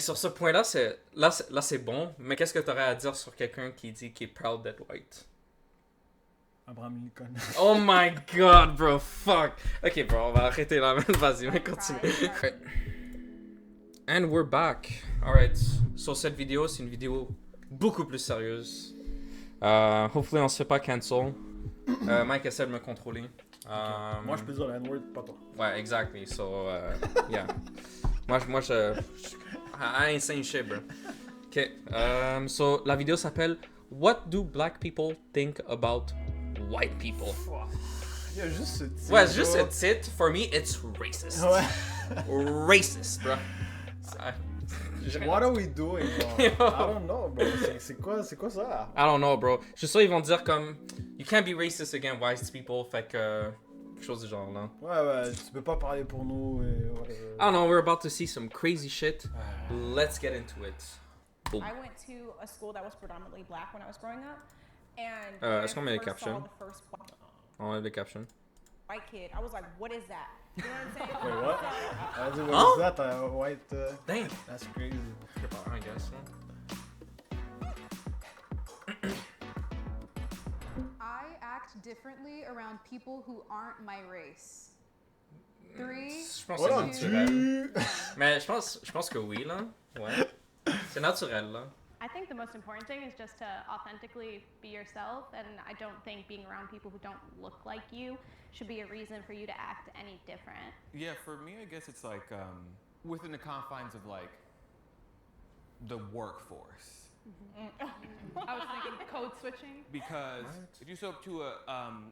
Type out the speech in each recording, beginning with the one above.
Sur ce point-là, là c'est bon, mais qu'est-ce que tu aurais à dire sur quelqu'un qui dit qu'il est proud d'être white? Abraham Lincoln. Oh my god, bro, fuck. Ok, bro, on va arrêter là, vas-y, on va continuer. Alright. And we're back. Alright, sur cette vidéo, c'est une vidéo beaucoup plus sérieuse. Hopefully, on se fait pas cancel. Mike essaie de me contrôler. Moi, je peux dire la N-word, pas toi. Ouais, exactly. So, yeah. Moi, je I ain't saying shit, bro. Ok. So, la vidéo s'appelle What do black people think about white people? Il y a juste ce titre. Ouais, juste ce titre, for me, it's racist. Ouais. Racist, bro. What are we doing, bro? I don't know, bro. C'est quoi ça? I don't know, bro. Je suis sûr ils vont dire comme You can't be racist against white people, fait que quelque chose du genre là. Ouais, tu peux pas parler pour nous. I don't know, we're about to see some crazy shit. Let's get into it. Boom. I went to a school that was predominantly black when I was growing up, and Est-ce qu'on met les when I first saw captions? the first On a des captions. white kid, I was like, "What is that?" You know what I'm saying? Wait, what? So, I was what is that? White. Damn. That's crazy. I guess. I act differently around people who aren't my race. 3, Je pense que What c'est on naturel. tu? Mais je pense que oui là. Ouais. C'est naturel là. I think the most important thing is just to authentically be yourself, and I don't think being around people who don't look like you should be a reason for you to act any different. Yeah, for me, I guess it's like within the confines of like the workforce. I was thinking code switching. Because if you show up to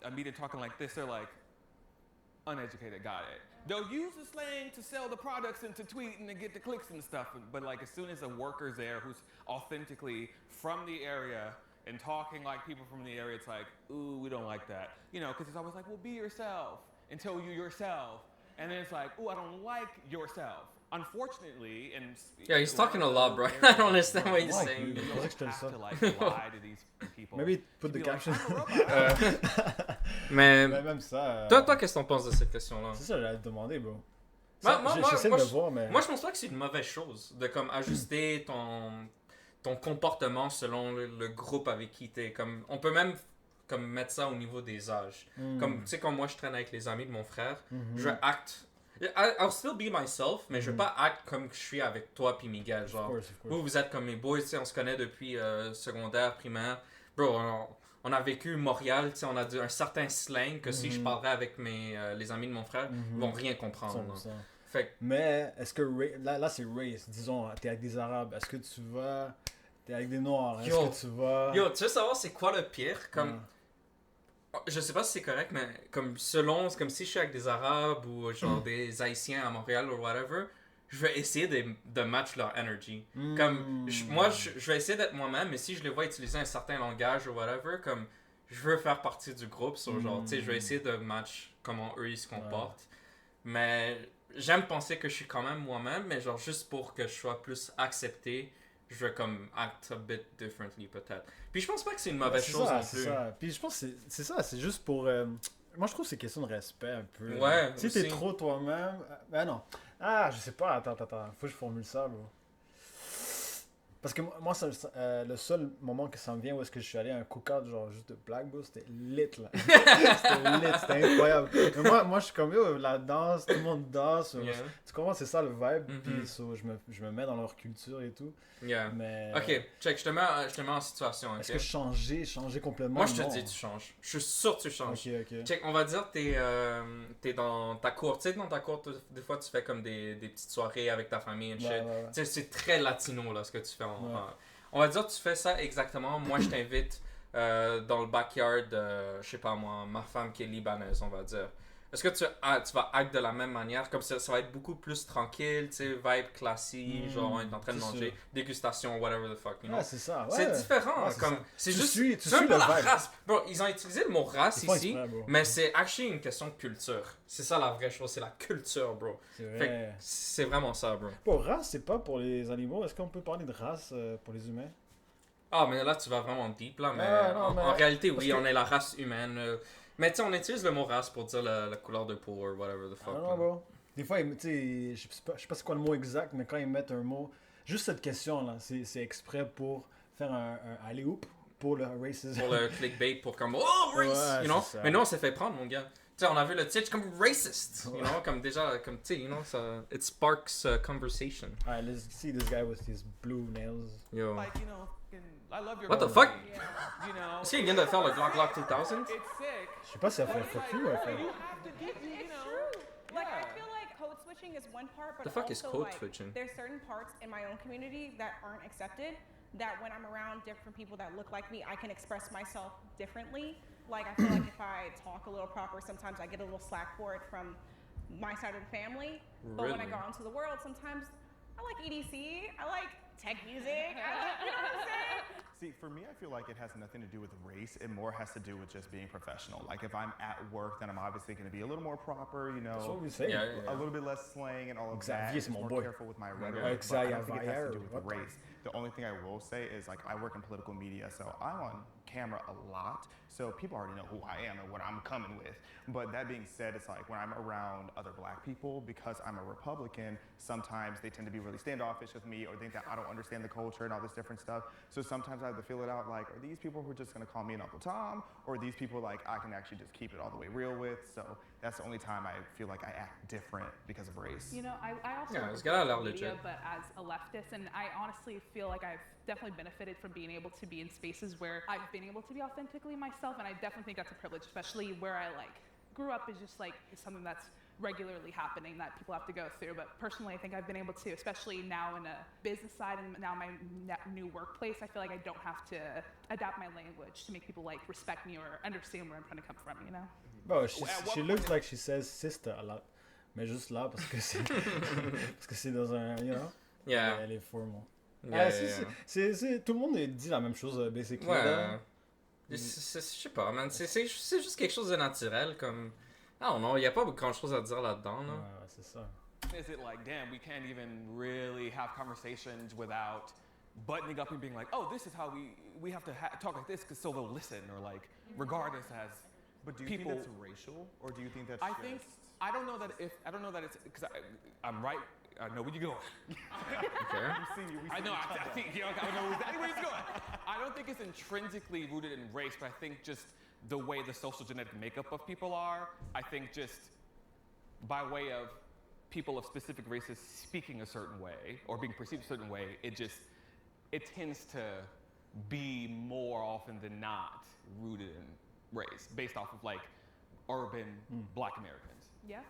a meeting talking like this, they're like, uneducated, got it. They'll use the slang to sell the products and to tweet and to get the clicks and stuff. But like as soon as a worker's there who's authentically from the area and talking like people from the area, it's like, ooh, we don't like that. You know, because it's always like, well, be yourself until you yourself. And then it's like, ooh, I don't like yourself. Unfortunately, and Yeah, he's talking a lot, bro. I don't understand what he's Like, saying. dude. You Ouais, don't je te le have sens. to like lie to these people. Maybe put To the be like, caption. I'm a robot. Mais Mais même ça. toi, qu'est-ce que t'en penses de cette question-là? C'est ça, j'allais te demander, bro. Moi, J'essaie de moi, le voir, mais. Moi, je pense pas que c'est une mauvaise chose de comme ajuster ton comportement selon le groupe avec qui t'es. Comme, on peut même comme mettre ça au niveau des âges. Comme, tu sais, quand moi je traîne avec les amis de mon frère, je acte. I'll still be myself, mais je vais pas acte comme je suis avec toi puis Miguel. Genre, Of course. vous êtes comme mes boys, tu sais, on se connaît depuis secondaire, primaire. Bro, on a vécu Montréal, tu sais, on a un certain slang que si je parlerais avec les amis de mon frère, ils vont rien comprendre. 100%. Fait que, Mais est-ce que là c'est race, disons, t'es avec des Arabes, est-ce que tu vas, t'es avec des Noirs, est-ce Yo. que tu vas. yo, tu veux savoir c'est quoi le pire? Comme, je sais pas si c'est correct, mais comme selon, c'est comme si je suis avec des Arabes ou genre des Haïtiens à Montréal ou whatever, je vais essayer de match leur energy. Comme, moi, je vais essayer d'être moi-même, mais si je les vois utiliser un certain langage ou whatever, comme, je veux faire partie du groupe, sur genre, tu sais, je vais essayer de match comment eux ils se comportent. Mais j'aime penser que je suis quand même moi-même, mais genre juste pour que je sois plus accepté, je vais comme act a bit differently peut-être. Puis je pense pas que c'est une mauvaise C'est chose ça, non c'est plus. ça. Puis je pense que c'est ça, c'est juste pour. Moi je trouve que c'est question de respect un peu. Ouais, Si t'es aussi. trop toi-même. Ben non. Ah, je sais pas, attends. Faut que je formule ça, bro. Parce que moi, le seul moment que ça me vient où est-ce que je suis allé à un cookout, genre juste de black, bro, c'était lit là. C'était lit, c'était incroyable. Mais moi je suis comme, yo, la danse, tout le monde danse. Yeah. Tu comprends, c'est ça le vibe. Mhm. Puis so, je me mets dans leur culture et tout. Yeah. Mais. Ok, check, je te mets en situation. Est-ce ok? que changer complètement? Moi je te non. dis, tu changes. Je suis sûr que tu changes. Ok. Check, on va dire que t'es dans ta cour. Tu sais, dans ta cour, des fois tu fais comme des petites soirées avec ta famille et shit. Ouais. Tu sais, c'est très latino là ce que tu fais. Ouais. On va dire que tu fais ça exactement. Moi je t'invite dans le backyard, je sais pas moi, ma femme qui est libanaise, on va dire. Est-ce que tu vas act de la même manière? Comme ça va être beaucoup plus tranquille, tu sais, vibe classique, genre on est en train de c'est manger, sûr. dégustation, whatever the fuck, you know? Ouais, c'est ça. Ouais. C'est différent, Ouais, c'est comme, ça. c'est Tu juste, suis c'est même le pas la vibe. race. Bro, ils ont utilisé le mot race Ils font ici, exprès, bro. mais c'est actually une question de culture. C'est ça la vraie chose, c'est la culture, bro. C'est Fait vrai. que c'est vraiment ça, bro. Pour race, c'est pas pour les animaux. Est-ce qu'on peut parler de race pour les humains? Ah, mais là, tu vas vraiment deep, là, mais, Non, mais- en réalité, parce oui, que- on est la race humaine. Mais tu sais, on utilise le mot race pour dire la couleur de peau ou whatever the fuck. Ah là. non, bro. Des fois, tu sais, je sais pas c'est quoi le mot exact, mais quand ils mettent un mot, Juste cette question-là, c'est exprès pour faire un alley-oop pour le racism. Pour le clickbait, pour comme oh race, Ouais, you know. c'est ça. Mais nous on s'est fait prendre, mon gars. Tu sais, on a vu le titre comme racist, you know, comme déjà, comme tu sais, you know, ça, it sparks conversation. Alright, let's see this guy with his blue nails. Yo. Like, you know, I love your What the company, fuck? You know, Si il vient de faire le Glock Glock 2000. it's sick. Je sais pas si elle fait But it's fuck like, you ou elle fait. you have to get, you It's know. true. Like I Yeah. feel like code switching is one part, but The fuck is also code like switching? there's certain parts in my own community that aren't accepted. That when I'm around different people that look like me, I can express myself differently. Like I feel like if I talk a little proper, sometimes I get a little slack for it from my side of the family. But when I Really? go out into the world, sometimes I like EDC. I like tech music. You know what I'm saying? See, for me, I feel like it has nothing to do with race. It more has to do with just being professional. Like if I'm at work, then I'm obviously going to be a little more proper, you That's what know, we say. Yeah, yeah, a little bit less slang and all of Xavier, that. c'est Just mon more boy. careful with my rhetoric. But I don't think it has to do with Xavier, what the- race. The only thing I will say is like I work in political media, so I'm on camera a lot. So people already know who I am and what I'm coming with. But that being said, it's like when I'm around other black people, because I'm a Republican, sometimes they tend to be really standoffish with me or think that I don't understand the culture and all this different stuff. So sometimes I have to feel it out like, are these people who are just gonna call me an Uncle Tom? Or are these people like I can actually just keep it all the way real with? So that's the only time I feel like I act different because of race. You know, I also Yeah, work it's with gotta allow media, legit. but as a leftist, and I honestly feel like I've definitely benefited from being able to be in spaces where I've been able to be authentically myself, and I definitely think that's a privilege, especially where I like grew up is just like it's something that's regularly happening that people have to go through. But personally, I think I've been able to, especially now in a business side and now my new workplace, I feel like I don't have to adapt my language to make people like respect me or understand where I'm trying to come from, you know? Bon, At what she point looks in- like she says sister a lot. Mais juste là, parce que c'est parce que c'est dans un, you know, Yeah. elle est formal. Yeah, Ah, yeah, yeah. tout le monde dit la même chose, basically. Ouais. là. Je sais pas, man. C'est juste quelque chose de naturel, comme. I don't know, y a pas grand chose à dire là-dedans, là. Ouais, c'est ça. Is it like, damn, we can't even really have conversations without buttoning up and being like, oh, this is how we have to talk like this, because so they'll listen, or like, regardless as But do you people. think that's racial, or do you think that's I just... think I don't know that it's because I'm right. I know where you're going. Okay. I know. I think you know, I know exactly where he's going. I don't think it's intrinsically rooted in race, but I think just the way the social genetic makeup of people are. I think just by way of people of specific races speaking a certain way or being perceived a certain way, it tends to be more often than not rooted in race, based off of like urban Black Americans. Yeah.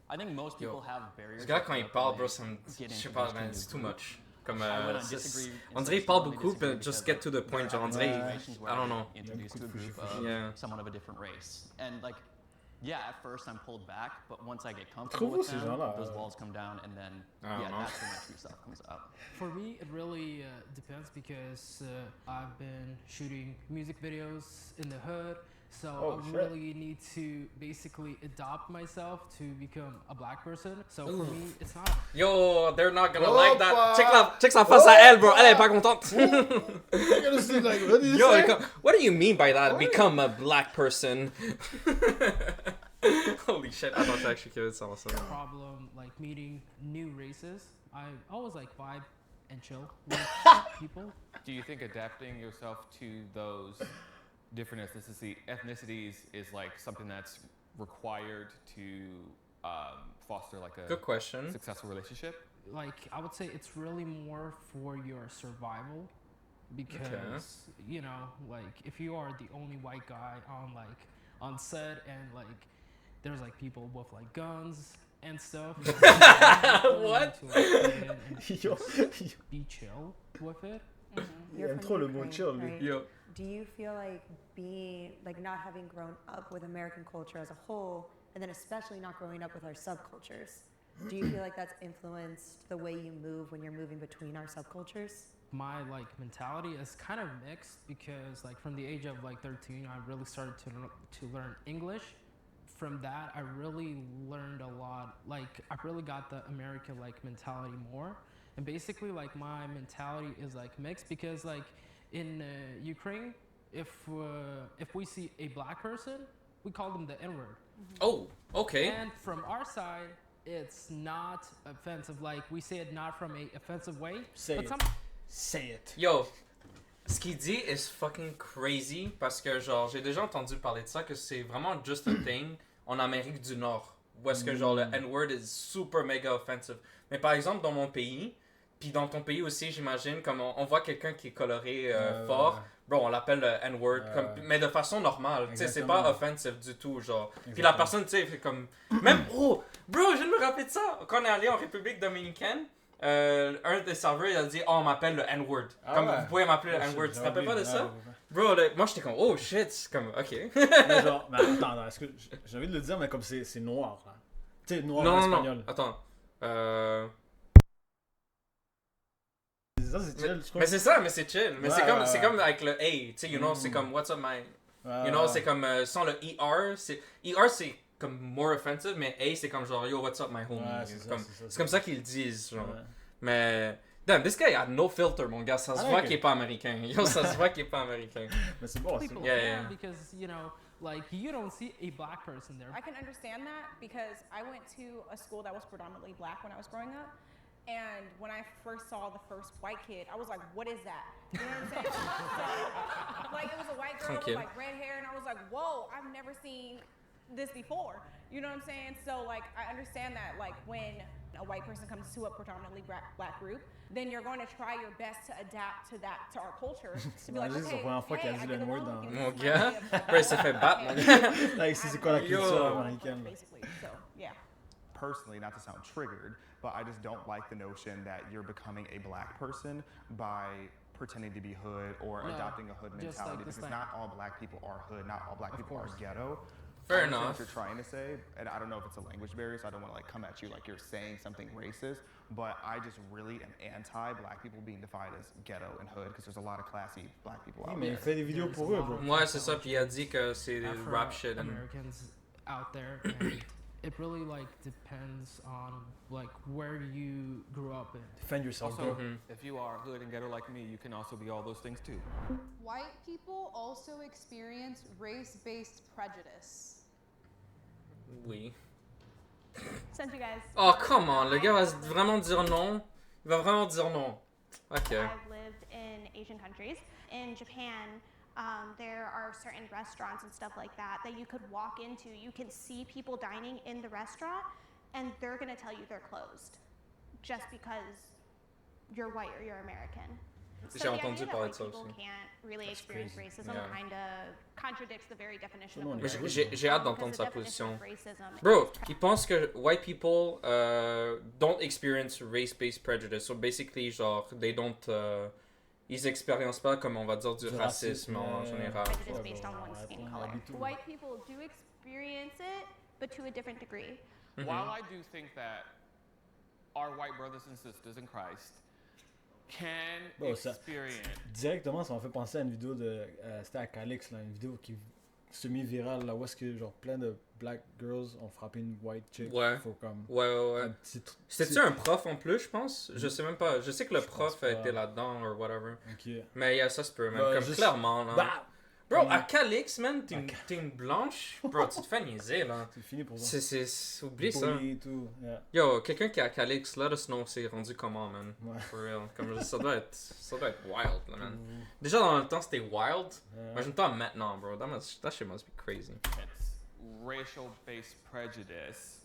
I think most people Yo. have barriers. Ce gars, that quand il come up parle, when bro, they ça me. get Je sais into pas, those man, kind of it's too groups. much. Comme. I wouldn't disagree in On some dirait il parle strongly beaucoup, disagree but just because, get to the point. Genre, on there are dirait. situations where I don't I know. get introduced to a group of Yeah. someone of a different race, and like, yeah, at first I'm pulled back, but once I get comfortable Trouve with ces them, gens-là, those walls come down, and then I don't yeah, know. that's when my true self comes out. For me, it really depends because I've been shooting music videos in the hood, so Oh, I shit. really need to basically adopt myself to become a black person. So for me, it's not. Yo, they're not gonna Opa! like that. Check sa face à elle, bro. Elle est pas contente. You're gonna see, like, what did you Yo, say? what do you mean by that? Become a black person. Holy shit. Attends, je suis actually curieux de savoir ça. Problem like meeting new races. I always like vibe and chill with people. Do you think adapting yourself to those different ethnicities is like something that's required to foster like a Good question. successful relationship? Like I would say it's really more for your survival because you know, like if you are the only white guy on set and like there's like people with like guns and stuff. What? Yo, Be chill with it. il aime trop le mot chill, lui. Yo. Do you feel like being like not having grown up with American culture as a whole, and then especially not growing up with our subcultures, do you feel like that's influenced the way you move when you're moving between our subcultures? My like mentality is kind of mixed because like from the age of like 13, I really started to learn English. From that, I really learned a lot. Like I really got the American like mentality more. And basically like my mentality is like mixed because like in Ukraine, if we see a black person, we call them the N-word. Oh, okay. And from our side, it's not offensive. Like we say it not from a offensive way. Say but it. some Say it. Yo, ce qu'il dit is fucking crazy parce que genre j'ai déjà entendu parler de ça que c'est vraiment just a thing en Amérique du Nord où est-ce que genre le N-word is super mega offensive. Mais par exemple dans mon pays, puis dans ton pays aussi j'imagine comme on voit quelqu'un qui est coloré fort, bro on l'appelle le N-word comme, mais de façon normale, tu sais c'est pas offensive du tout genre. Puis la personne tu sais fait comme même bro je viens de me rappeler de ça quand on est allé en République Dominicaine. Un des serveurs il a dit on m'appelle le N-word comme vous pouvez m'appeler le N-word, tu te rappelles pas de ça? Bro moi j'étais comme oh shit c'est comme ok. Mais genre mais attends est-ce que j'ai envie de le dire mais comme c'est noir là. Tu sais noir en espagnol. Non attends ça c'est chill je crois. mais c'est ça mais c'est chill mais c'est comme avec le A tu sais you know c'est comme what's up my you know c'est comme sans le ER c'est comme more offensive mais A c'est comme genre yo what's up my homie c'est comme ça qu'ils le disent genre mais damn this guy a no filter mon gars ça se voit qu'il est pas américain yo ça se voit qu'il est pas américain mais c'est bon people yeah. because you know like you don't see a black person there. I can understand that because I went to a school that was predominantly black when I was growing up. And when I first saw the first white kid, I was like, what is that? You know what I'm saying? So, like, it was a white girl with, like, red hair, and I was like, whoa, I've never seen this before. You know what I'm saying? So, like, I understand that, like, when a white person comes to a predominantly black group, then you're going to try your best to adapt to our culture. To be like, okay, hey, I get along with you. Mon gars, après il s'est fait battre, mon gars. Là, ici, c'est quoi la culture américaine? Basically, so, yeah. Personally, not to sound triggered, but I just don't like the notion that you're becoming a black person by pretending to be hood or adopting a hood mentality because not all black people are hood, not all black people are ghetto. Fair I enough. understand what you're trying to say, and I don't know if it's a language barrier, so I don't want to like come at you like you're saying something racist, but I just really am anti-black people being defined as ghetto and hood because there's a lot of classy black people out mais il there. fait des vidéos pour eux, bro. Ouais, c'est ça, puis il a dit que c'est des rap shit. Americans out there, and it really like depends on like where you grew up in. Defend yourself, Also, bro. if you are hood and ghetto like me, you can also be all those things too. White people also experience race-based prejudice. Oui. Sent you guys. Oh, come on, le gars va vraiment dire non. Il va vraiment dire non. Ok. I've lived in Asian countries. In Japan, there are certain restaurants and stuff like that that you could walk into. You can see people dining in the restaurant, and they're going to tell you they're closed just because you're white or you're American. J'ai entendu parler de ça aussi. People can't really experience racism kind of contradicts the very definition of J'ai hâte d'entendre sa position. Bro, il pense que white people don't experience race-based prejudice. So basically, genre, they don't... ils expérimentent pas, comme on va dire, du racisme en général. Prejudice based on one's skin color. White people do experience it, but to a different degree. While I do think that our white brothers and sisters in Christ can experience... Directement, ça m'a fait penser à une vidéo de... c'était à Calix, là, une vidéo qui semi-virale, là, où est-ce que genre plein de black girls ont frappé une white chick. Ouais. Ouais. C'était-tu un prof en plus, je pense? Je sais même pas. Je sais que le prof était là-dedans, or whatever. Okay. Mais yeah, ça se peut, man. Comme clairement, là. Bro, à Calix, man, t'es une blanche. Bro, tu te fais niaiser, là. C'est fini pour ça. Oublie ça. Tout. Yeah. Yo, quelqu'un qui est à Calix, let us know c'est rendu comment, man. Ouais. For real. Comme, ça doit être wild, là, man. Déjà, dans le temps, c'était wild. Imagine-toi maintenant, bro. That shit must be crazy. It's racial-based prejudice.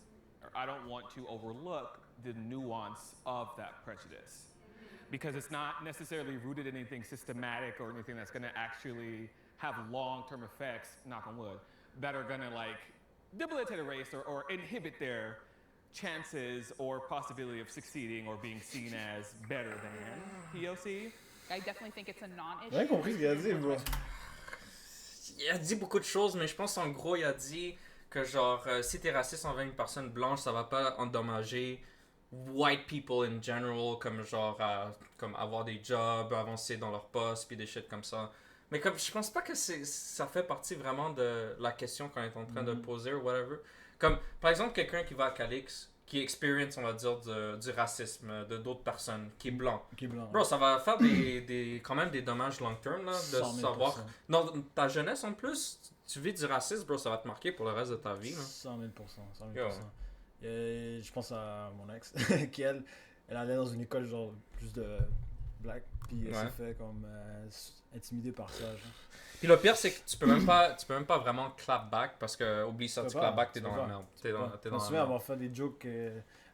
I don't want to overlook the nuance of that prejudice. Because it's not necessarily rooted in anything systematic or anything that's going to actually have long-term effects, knock on wood, that are gonna like debilitate a race or inhibit their chances or possibility of succeeding or being seen as better than POC. I definitely think it's a non-issue. J'ai compris ce qu'il a dit, bro. Il a dit beaucoup de choses, mais je pense en gros, il a dit que genre, si t'es raciste envers une personne blanche, ça va pas endommager white people in general, comme genre, comme avoir des jobs, avancer dans leur poste, puis des shit comme ça. Mais comme je pense pas que ça fait partie vraiment de la question qu'on est en train de poser ou whatever. Comme par exemple quelqu'un qui va à Calix, qui expérience on va dire du racisme de d'autres personnes, qui est blanc. Bro, ça va faire quand même des dommages long term là, de savoir. Dans ta jeunesse en plus, tu vis du racisme, bro, ça va te marquer pour le reste de ta vie. Là. 100 000%. Je pense à mon ex, qui elle allait dans une école genre plus de black, puis elle Ouais. s'est fait comme intimidée par ça. Genre. Puis le pire, c'est que tu peux même pas vraiment clap back parce que, oublie ça, Tu tu peux clap pas, back, t'es tu dans peux la pas. merde. Tu T'es peux dans, pas. t'es Je dans me la souviens merde. avoir fait des jokes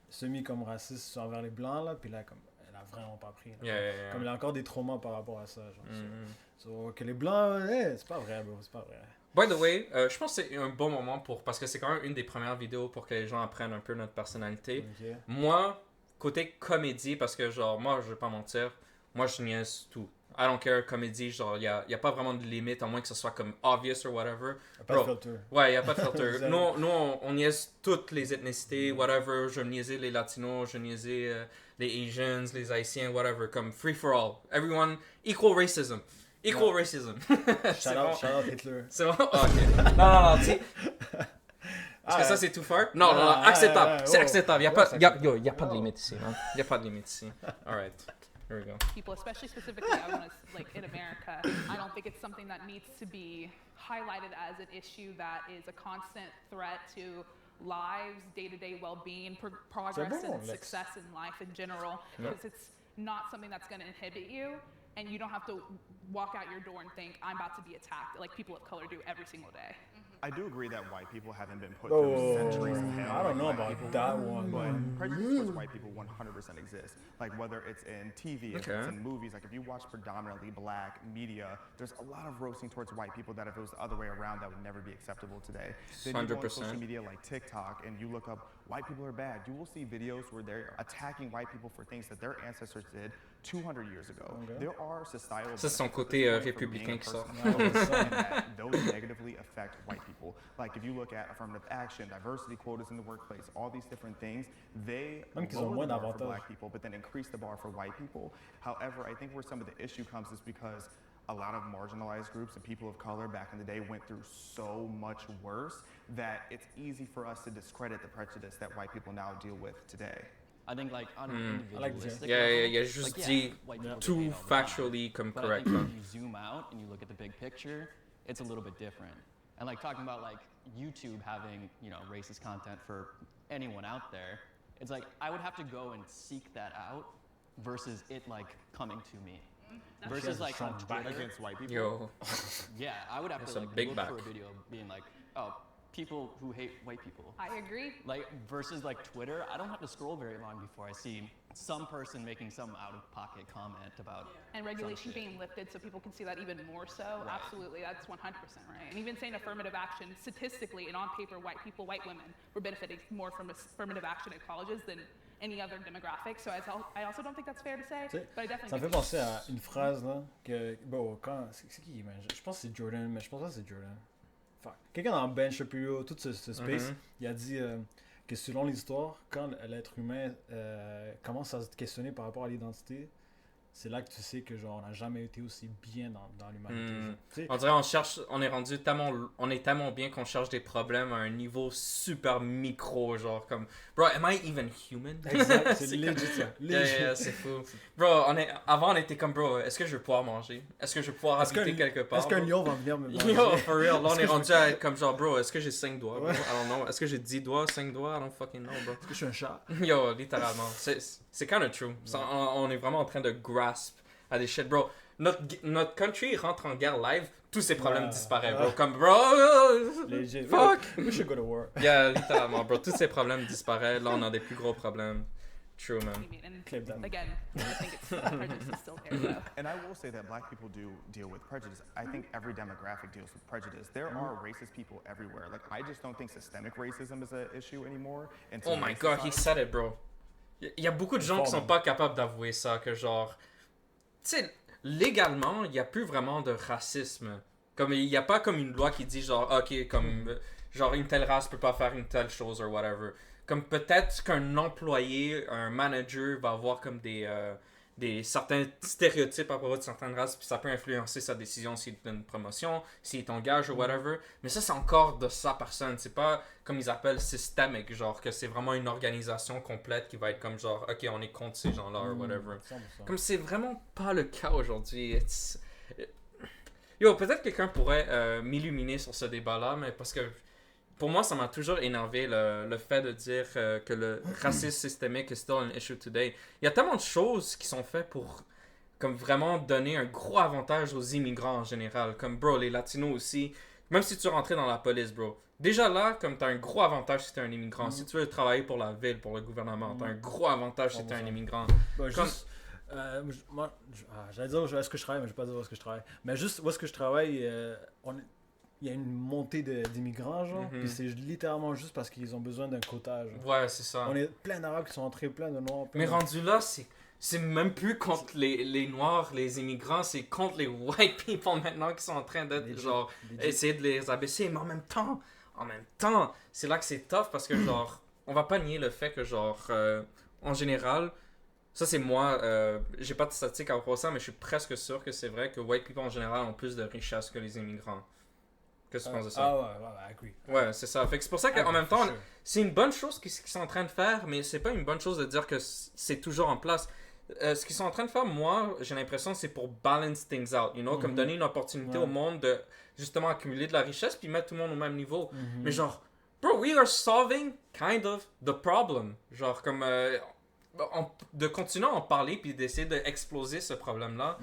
semi comme racistes envers les blancs, là, puis là, comme, elle a vraiment pas pris. Là. Yeah. Comme il a encore des traumas par rapport à ça. Genre, Mhm. So, que les blancs, c'est pas vrai, bro, c'est pas vrai. By the way, je pense que c'est un bon moment parce que c'est quand même une des premières vidéos pour que les gens apprennent un peu notre personnalité. Ok. Moi, côté comédie, parce que genre, moi, je vais pas mentir, moi, je niaise tout. I don't care, comédie, genre, y a pas vraiment de limite, à moins que ce soit comme obvious or whatever. Y a pas de Bro, filter. Ouais, y a pas de filter. Zéro. nous, on niaise toutes les ethnicités, whatever. Je niaisais les Latinos, je niaisais les Asians, les Haïtiens, whatever. Comme free for all. Everyone, equal racism. Equal racism. Shout out Hitler. C'est bon? Ah, ok. Non, tu sais. Est-ce que ça c'est too far? Non, acceptable. C'est acceptable. Y a pas de limite ici, man. Y a pas de limite ici. Alright. Here we go. People, especially specifically, I want to like in America, I don't think it's something that needs to be highlighted as an issue that is a constant threat to lives, day-to-day well-being, progress bon, and Lex. success in life in general, because it's not something that's going to inhibit you, and you don't have to walk out your door and think I'm about to be attacked, like people of color do every single day. I do agree that white people haven't been put Oh, through centuries of hell. I don't know like black about people that were, one. But prejudice towards white people 100% exists. Like whether it's in TV, if Okay. it's in movies, like if you watch predominantly black media, there's a lot of roasting towards white people that if it was the other way around, that would never be acceptable today. Then you go on 100%. social media like TikTok and you look up white people are bad. You will see videos where they're attacking white people for things that their ancestors did 200 years ago. Okay. There are societal Ça, c'est son benefits at côté, this point from républicain being a qui sort. person of color, and that those negatively affect white people. Like if you look at affirmative action, diversity quotas in the workplace, all these different things, they Même qu'ils ont lower moins the bar for d'avantages. black people, but then increase the bar for white people. However, I think where some of the issue comes is because a lot of marginalized groups and people of color back in the day went through so much worse that it's easy for us to discredit the prejudice that white people now deal with today. I think like on an I like individualistic Yeah, level, yeah, juste like, dit white people get tout hate all the time. factually comme But I correct. think là. when you zoom out and you look at the big picture, it's a little bit different. And like talking about like YouTube having, you know, racist content for anyone out there, it's like I would have to go and seek that out versus it like coming to me. Versus like on Twitter, Against white people. Yo. yeah, I would have That's to a like big look back. for a video being like, oh, people who hate white people. I agree. Like versus like Twitter, I don't have to scroll very long before I see some person making some out-of-pocket comment about And regulation shit. being lifted so people can see that even more so. Right. Absolutely, that's 100% right. And even saying affirmative action, statistically and on paper, white people, white women were benefiting more from affirmative action at colleges than any other demographic. So I also don't think that's fair to say, Tu sais, but I definitely Ça me fait think penser à une phrase là que bon quand c'est qui man? Je pense que c'est Jordan, mais je pense pas que c'est Jordan. Fuck. Quelqu'un dans Ben Shapiro, tout ce space, il a dit que selon l'histoire, quand l'être humain commence à se questionner par rapport à l'identité, c'est là que tu sais que genre on n'a jamais été aussi bien dans l'humanité. genre. Tu sais, On dirait on est tellement bien qu'on cherche des problèmes à un niveau super micro, genre comme, bro, am I even human? Exact, c'est comme- legit ça. Yeah, Legit. yeah, c'est fou. Bro, avant on était comme, bro, est-ce que je vais pouvoir manger? Est-ce que je vais pouvoir Est-ce habiter qu'un- quelque part? Est-ce qu'un bro? lion va venir me manger? Yo, for real. Là, on Est-ce est que rendu à être comme genre, bro, est-ce que j'ai 5 doigts? Bro? Ouais. I don't know. Est-ce que j'ai 10 doigts, 5 doigts? I don't fucking know, bro. Est-ce que je suis un chat? Yo, littéralement. C'est kind of true. On est vraiment en train de grasp à des shit, bro. Notre country rentre en guerre live, tous ces problèmes Ouais. disparaissent, bro. Comme, bro, Legit. fuck. We should go to war. Yeah, littéralement, bro. Tous ces problèmes disparaissent. Là, on a des plus gros problèmes. True, man. I mean, and Clip that. again, I think it's prejudice is still there though. And I will say that black people do deal with prejudice. I think every demographic deals with prejudice. There are racist people everywhere. Like, I just don't think systemic racism is an issue anymore. in Oh my today's god, he society. said it, bro. Il y a beaucoup de gens qui sont pas capables d'avouer ça, que genre... Tu sais, légalement, il n'y a plus vraiment de racisme. Comme, il n'y a pas comme une loi qui dit genre, ok, comme... Genre, une telle race peut pas faire une telle chose, or whatever. Comme peut-être qu'un employé, un manager va avoir comme des certains stéréotypes à propos de certaines races, puis ça peut influencer sa décision s'il donne une promotion, s'il t'engage ou whatever. Mais ça, c'est encore de sa personne. C'est pas comme ils appellent systémique, genre que c'est vraiment une organisation complète qui va être comme genre, ok, on est contre ces gens-là or whatever. 100%. Comme c'est vraiment pas le cas aujourd'hui. Yo, peut-être quelqu'un pourrait m'illuminer sur ce débat-là, mais parce que pour moi, ça m'a toujours énervé le fait de dire que le racisme systémique est still an issue today. Il y a tellement de choses qui sont faites pour comme vraiment donner un gros avantage aux immigrants en général. Comme, bro, les Latinos aussi. Même si tu rentrais dans la police, bro. Déjà là, comme t'as un gros avantage si t'es un immigrant. Si tu veux travailler pour la ville, pour le gouvernement, t'as un gros avantage si t'es un immigrant. Bah, juste, j'allais dire où est-ce que je travaille, mais je vais pas dire où est-ce que je travaille. Mais juste où est-ce que je travaille, il y a une montée d'immigrants, genre. Puis c'est littéralement juste parce qu'ils ont besoin d'un quota, genre. Ouais, c'est ça. On est plein d'Arabes qui sont entrés, plein de Noirs. Mais rendu là, c'est même plus contre les Noirs, les immigrants, c'est contre les white people maintenant qui sont en train d'être, genre, essayer de les abaisser. Mais en même temps, c'est là que c'est tough parce que, genre, on va pas nier le fait que, genre, en général, ça c'est moi, j'ai pas de statistiques à propos de ça, mais je suis presque sûr que c'est vrai que white people en général ont plus de richesse que les immigrants. Qu'est-ce que tu penses de ça? Ah ouais, agree. Ouais, c'est ça. Fait que c'est pour ça qu'en même temps, c'est une bonne chose qu'ils sont en train de faire, mais c'est pas une bonne chose de dire que c'est toujours en place. Ce qu'ils sont en train de faire, moi, j'ai l'impression c'est pour balance things out, you know, comme donner une opportunité au monde de justement accumuler de la richesse puis mettre tout le monde au même niveau. Mais genre, bro, we are solving kind of the problem. Genre, comme de continuer à en parler puis d'essayer d'exploser ce problème-là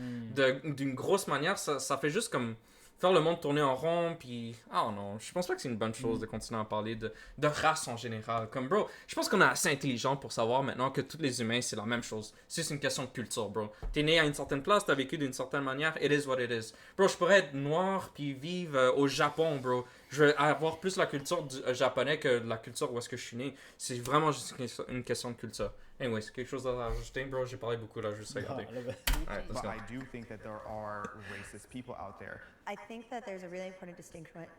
d'une grosse manière, ça fait juste comme faire le monde tourner en rond, puis non, je pense pas que c'est une bonne chose de continuer à parler de race en général. Comme, bro, je pense qu'on est assez intelligent pour savoir maintenant que tous les humains, c'est la même chose. C'est une question de culture, bro. T'es né à une certaine place, t'as vécu d'une certaine manière, it is what it is. Bro, je pourrais être noir, puis vivre au Japon, bro. Je vais avoir plus la culture japonais que la culture où est-ce que je suis né. C'est vraiment juste une question de culture. Anyway, c'est quelque chose à rajouter, bro. J'ai parlé beaucoup là, juste regarder. Alright, let's But go. I do think that there are racist people out there. I think that there's a really important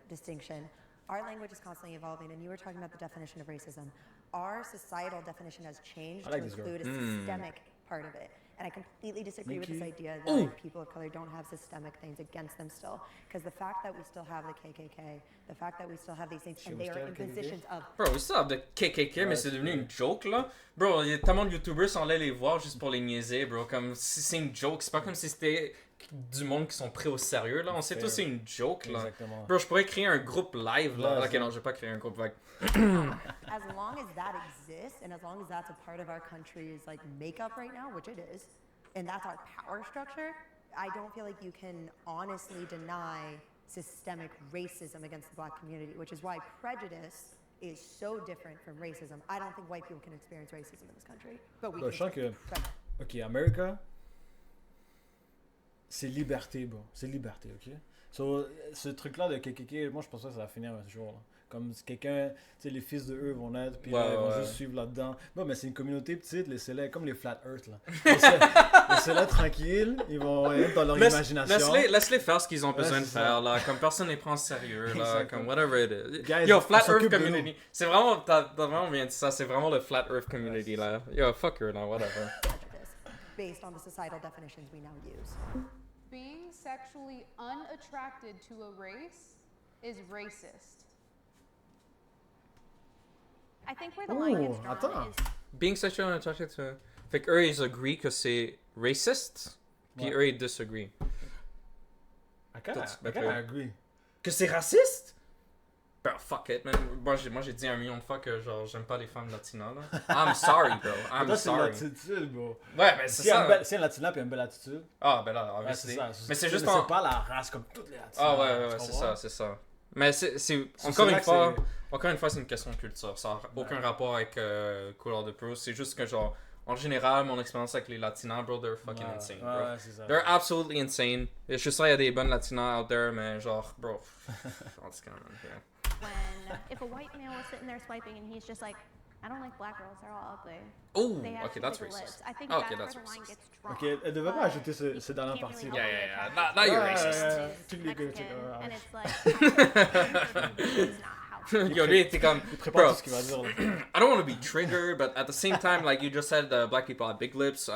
distinction. Our language is constantly evolving, and you were talking about the definition of racism. Our societal definition has changed to include a systemic part of it. And I completely disagree with this idea that like, people of color don't have systemic things against them still. Because the fact that we still have the KKK, the fact that we still have these things, and they are in positions of... Bro, we still have the KKK, mais c'est devenu une joke, là. Bro, il y a tellement de YouTubers qui sont allés les voir juste pour les niaiser, bro. Comme, c'est une joke. C'est pas comme si c'était du monde qui sont pris au sérieux, là. On sait tous c'est une joke, là. Exactement. Bro, je pourrais créer un groupe live, là. Ok, non, je vais pas créer un groupe live. As long as that exists, and as long as that's a part of our country's like makeup right now, which it is, and that's our power structure, I don't feel like you can honestly deny systemic racism against the black community, which is why prejudice is so different from racism. I don't think white people can experience racism in this country, but we can Je sens que, experience ok, America, c'est liberté, bro. C'est liberté, ok? So, ce truc-là de KKK, moi je pense pas que ça va finir un jour, là. Comme si quelqu'un, tu sais, les fils de eux vont naître, puis là, ils vont juste suivre là-dedans. Bon, mais c'est une communauté petite, laissez-les, comme les Flat Earth, là. Laissez-les tranquilles, ils vont être dans leur imagination. Laisse-les faire ce qu'ils ont besoin de faire, là. Comme personne ne les prend au sérieux, là. Comme whatever it is. Guys, Yo, Flat Earth Community. C'est vraiment, t'as vraiment bien dit ça, c'est vraiment le Flat Earth Community, là. Yo, fuck her, là, whatever. prejudice based on the societal definitions we now use. Being sexually unattracted to a race is racist. I think where the line gets drawn attends. is Being sexually unattracted to... Fait qu'eux, ils agree que c'est racist, puis eux, ils disagree. I kinda agree. Que c'est raciste? Bro, fuck it, man. Moi, j'ai dit 1 million de fois que, genre, j'aime pas les femmes latinas, là. I'm sorry, bro. I'm sorry. C'est l'attitude, bro. Ouais, mais c'est ça. Si un latina puis une belle attitude. Ah, ben là, obviously. C'est mais c'est juste c'est pas la race comme toutes les latinas. Ah, ouais, c'est ça. Mais c'est encore une fois, c'est une question de culture. Ça n'a aucun rapport avec couleur de peau. C'est juste que, genre, en général, mon expérience avec les latinas, bro, they're fucking insane, bro. Ouais, c'est ça. They're absolutely insane. Je suis sûr, il y a des bonnes latinas out there, mais genre, bro. All this kind of, yeah. when if a white male was sitting there swiping and he's just like, I don't like black girls, they're all ugly. Oh, They have okay, too that's big racist. lips. I think Okay, that's that's where the line racist. gets drawn. Ok, elle devait pas ajouter ce dernière Can't partie. really là. Yeah. attract Now you're Ouais, racist. tu les gars, Mexican, tu- and it's like, it's not how. Yo, lui, t'es comme, Il prépare bro, tout ce qu'il va dire. Là. I don't want to be triggered, but at the same time, like you just said, black people have big lips.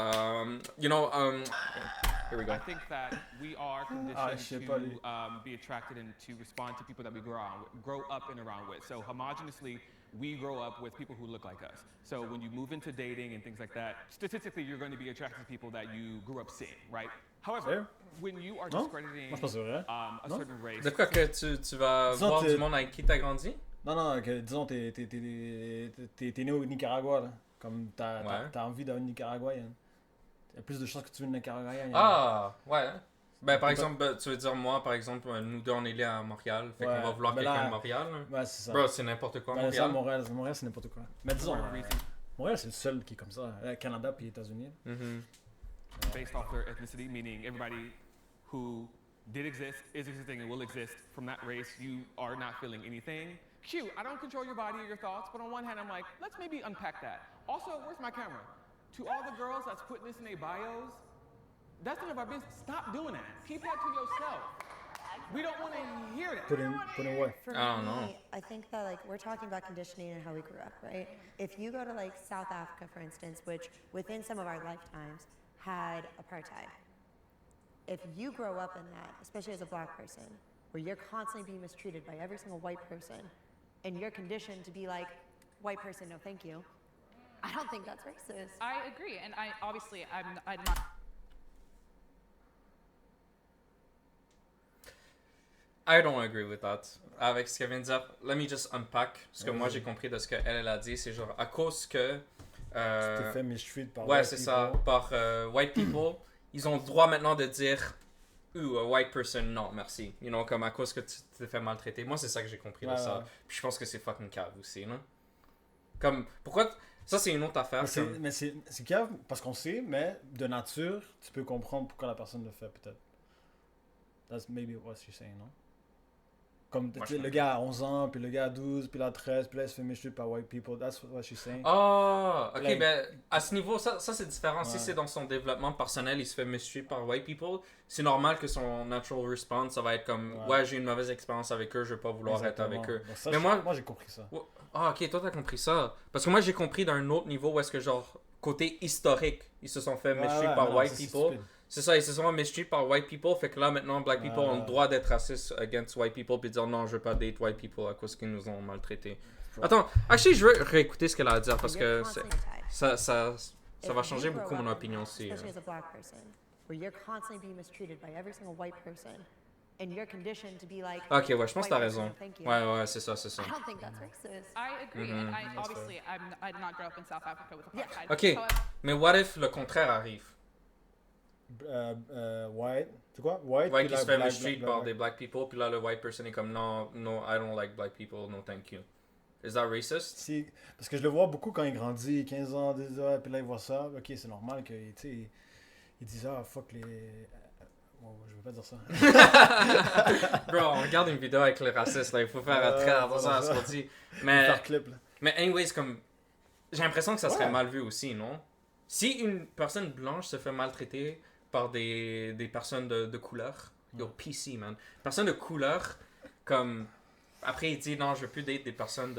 Here we go. I think that we are conditioned to be attracted and to respond to people that we grow up and around with. So homogeneously, we grow up with people who look like us. So when you move into dating and things like that, statistically, you're going to be attracted to people that you grew up seeing, right? However, when you are discrediting Moi, je pense que c'est vrai. a certain race, De quoi que tu vas Disons, voir du monde avec qui t'as grandi? Non, que, disons, t'es né au Nicaragua, là. Comme t'as envie d'aller au Nicaragua, il y a plus de chances que tu viennes au Nicaragua. Ah, ouais. Ben, par exemple, tu veux dire, moi, par exemple, nous deux, on est là à Montréal. Fait qu'on va vouloir quelqu'un de Montréal. Ouais, c'est ça. Bro, c'est n'importe quoi, Ben, Montréal. Montréal, c'est n'importe quoi. Mais disons, Montréal, c'est le seul qui est comme ça. Canada puis États-Unis. Based off their ethnicity, meaning everybody who did exist, is existing, and will exist from that race, you are not feeling anything. Q, I don't control your body or your thoughts, but on one hand, I'm like, let's maybe unpack that. Also, where's my camera? To all the girls that's putting this in their bios, that's none of our business. Stop doing that. Keep that to yourself. We don't want to hear that. Put in what? For I don't me, know. I think that like we're talking about conditioning and how we grew up, right? If you go to like South Africa, for instance, which within some of our lifetimes had apartheid, if you grow up in that, especially as a black person, where you're constantly being mistreated by every single white person, and you're conditioned to be like, white person, no thank you, I don't think that's racist. I agree, and I'm not. I don't agree with that. Avec ce qu'elle vient de dire, let me just unpack. Ce que moi j'ai compris de ce qu'elle a dit, c'est genre à cause que. Tu t'es fait mistreat par ouais, white c'est people. ça. Par white people. Ils ont le droit maintenant de dire. Ooh, a white person, non, merci. You know, comme à cause que tu t'es fait maltraiter. Moi, c'est ça que j'ai compris de ça. Puis je pense que c'est fucking cave aussi, non? Comme, pourquoi. Ça, c'est une autre affaire. Mais c'est cave parce qu'on sait, mais de nature, tu peux comprendre pourquoi la personne le fait, peut-être. That's maybe what she's saying, non? Comme le gars à 11 ans, puis le gars à 12, puis là à 13, puis là il se fait mistreat par white people. That's what she's saying. Ah, ok, like, ben à ce niveau, ça c'est différent. Si c'est dans son développement personnel, il se fait mistreat par white people, c'est normal que son natural response, ça va être comme ouais, j'ai une mauvaise expérience avec eux, je vais pas vouloir être avec eux. Bon, ça, mais moi j'ai compris ça. Ah, ok, toi t'as compris ça. Parce que moi j'ai compris d'un autre niveau où est-ce que genre, côté historique, ils se sont fait mistreat par white people. C'est ça, ils se sont mistreat par white people, fait que là maintenant black people ont le droit d'être racistes against white people puis dire non, je veux pas date white people à cause qu'ils nous ont maltraités. Attends, actually je veux réécouter ce qu'elle a à dire parce que ça va changer beaucoup mon opinion aussi. Especially as a black person, where you're constantly being mistreated by every single white person, and you're conditioned to be like. Ok, ouais, je pense que t'as raison. Ouais, c'est ça. I don't think that's racist. I agree, and obviously I did not grow up in South Africa with apartheid. Ok, mais what if le contraire arrive? White, c'est quoi? White qui se fait mistreat par des black people, puis là le white person est comme no, I don't like black people, no thank you. Is that racist? Si, parce que je le vois beaucoup quand il grandit, 15 ans, 10 ans, puis là il voit ça, ok, c'est normal que, tu sais, il dit ah fuck les. Je veux pas dire ça. Bro, on regarde une vidéo avec le raciste, là, il faut faire très attention à ce qu'on dit. Mais anyways, comme, j'ai l'impression que ça serait mal vu aussi, non? Si une personne blanche se fait maltraiter par des personnes de couleur, yo, PC, man. Personne de couleur, comme... Après, il dit, non, je veux plus date des personnes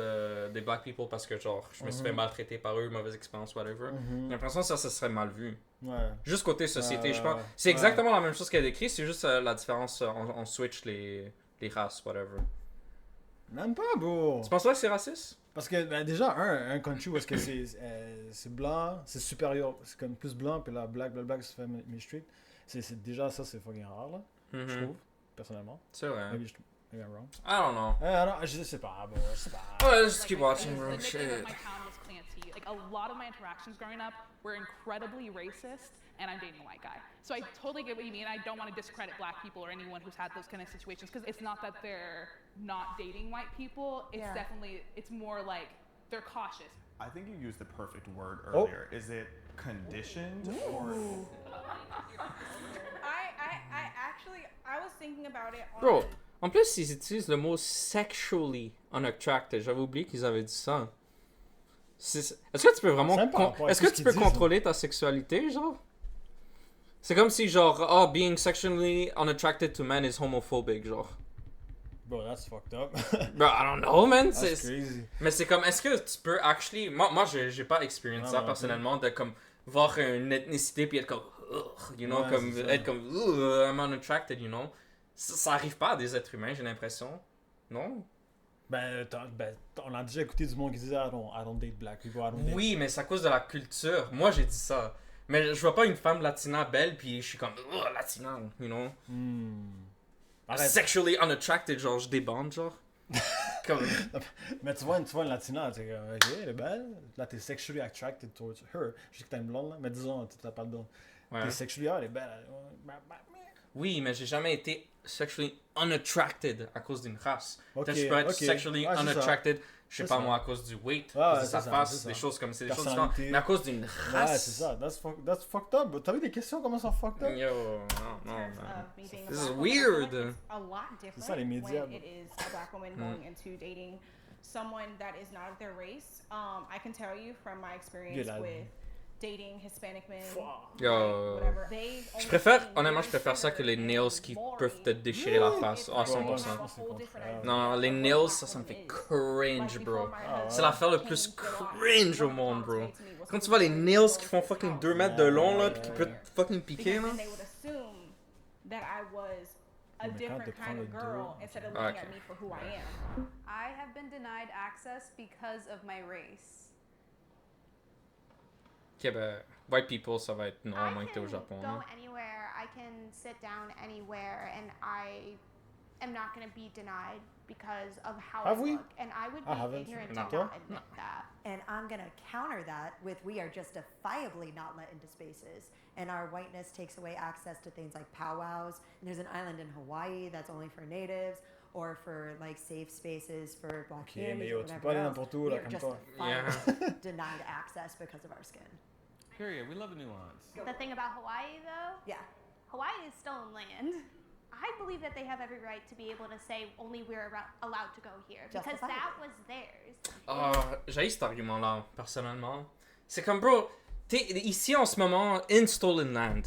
des black people parce que, genre, je me suis fait maltraiter par eux, mauvaise expérience, whatever. J'ai l'impression que ça serait mal vu. Juste côté société, je pense. C'est exactement la même chose qu'elle décrit, c'est juste la différence, on switch les races, whatever. Même pas, bro. Tu penses pas que c'est raciste? Parce que ben, déjà, un country où est-ce que c'est blanc, c'est supérieur, c'est comme plus blanc, puis là, black se fait mistreat. Déjà, ça, c'est fucking rare, là, je trouve, personnellement. C'est vrai. Maybe I'm wrong. I don't know. Non, je sais pas, bro, je sais pas. Oh, just keep watching, bro. The nickname of my town was Clancy. Like, a lot of my interactions growing up were incredibly racist, and I'm dating a white guy. So I totally get what you mean. I don't want to discredit black people or anyone who's had those kind of situations, because it's not that they're not dating white people. It's definitely, it's more like they're cautious. I think you used the perfect word earlier. Is it conditioned or? I was thinking about it. Bro, en plus, ils utilisent le mot sexually unattracted. J'avais oublié qu'ils avaient dit ça. Est-ce que tu peux vraiment... Est-ce que tu peux contrôler ta sexualité, genre? C'est comme si, genre, oh, being sexually unattracted to men is homophobic, genre. Bro, that's fucked up. Bro, I don't know, man. That's crazy. Mais c'est comme, est-ce que tu peux actually... Moi j'ai pas expérience ça personnellement, de comme voir une ethnicité puis être comme... you know, comme être comme... I'm unattracted, you know. Ça arrive pas à des êtres humains, j'ai l'impression. Non? On a déjà écouté du monde qui disait I don't date black people, I don't date. Oui, mais c'est à cause de la culture. Moi, j'ai dit ça. Mais je vois pas une femme latina belle, puis je suis comme, latina, you know? Sexually unattracted, genre, je débande, genre. Comme... Mais tu vois une latina, tu sais, ok, elle est belle. Là, t'es sexually attracted towards her. Je sais que t'as une blonde, là, mais disons, tu t'as pas de blonde. Ouais. T'es sexually, elle est belle. Oui, mais j'ai jamais été sexually unattracted à cause d'une race. Ok, Peut-être que je peux être ok. sexually Ouais, c'est unattracted, je sais C'est pas ça. moi, à cause du weight, Ouais, à cause de c'est sa ça, face, c'est des ça. choses comme c'est des choses différentes. Personnalité. Mais à cause d'une race. Ouais, c'est ça. That's fucked up. T'as vu des questions comment ça fucked up? Yo, non, terms man. of me being a This is black woman, I feel like weird. it's a lot C'est ça, les different médias, when bro. it is a black woman going into dating someone that is not of their race. I can tell you from my experience Yeah, with dating Hispanic men, Yo. whatever. They Je only préfère, see honnêtement, je weird préfère ça que les sugar nails and qui Maury. peuvent te déchirer la face à It's like they 100%. have a whole different idea Non, les of what nails, black ça me woman fait is. cringe, Like, bro. before my husband C'est l'affaire le plus changed a lot, cringe au one monde, bro. comment to me was Quand tu he vois les was nails going qui to font his fucking house 2 mètres de long, là, Ouais, pis qui ouais, peuvent ouais. fucking piquer, because là. then they would assume that I was a Mais quand different t'es prends kind le of girl dos, instead of ok. looking at me for who I am. I have been denied access because of my race. Ok, ben, white people, ça va être non, I moins que t'es au can Japon. go hein. anywhere. I can sit down anywhere, and I am not going to be denied because of how Have I we? look. And I would I be haven't. ignorant No. to not admit that. And I'm going to counter that with we are justifiably not let into spaces. And our whiteness takes away access to things like powwows. And there's an island in Hawaii that's only for natives or for like safe spaces for black Ok, mais communities yo, or tu peux whatever pas aller else. n'importe où, We là, are comme toi. justifiably denied access because of our skin. Period. We love the nuance. The thing about Hawaii, though, Yeah. Hawaii is stolen land. I believe that they have every right to be able to say only we're allowed to go here because that was theirs. Ah, j'ai cet argument-là, personnellement. C'est comme, bro, t'es ici en ce moment, in stolen land.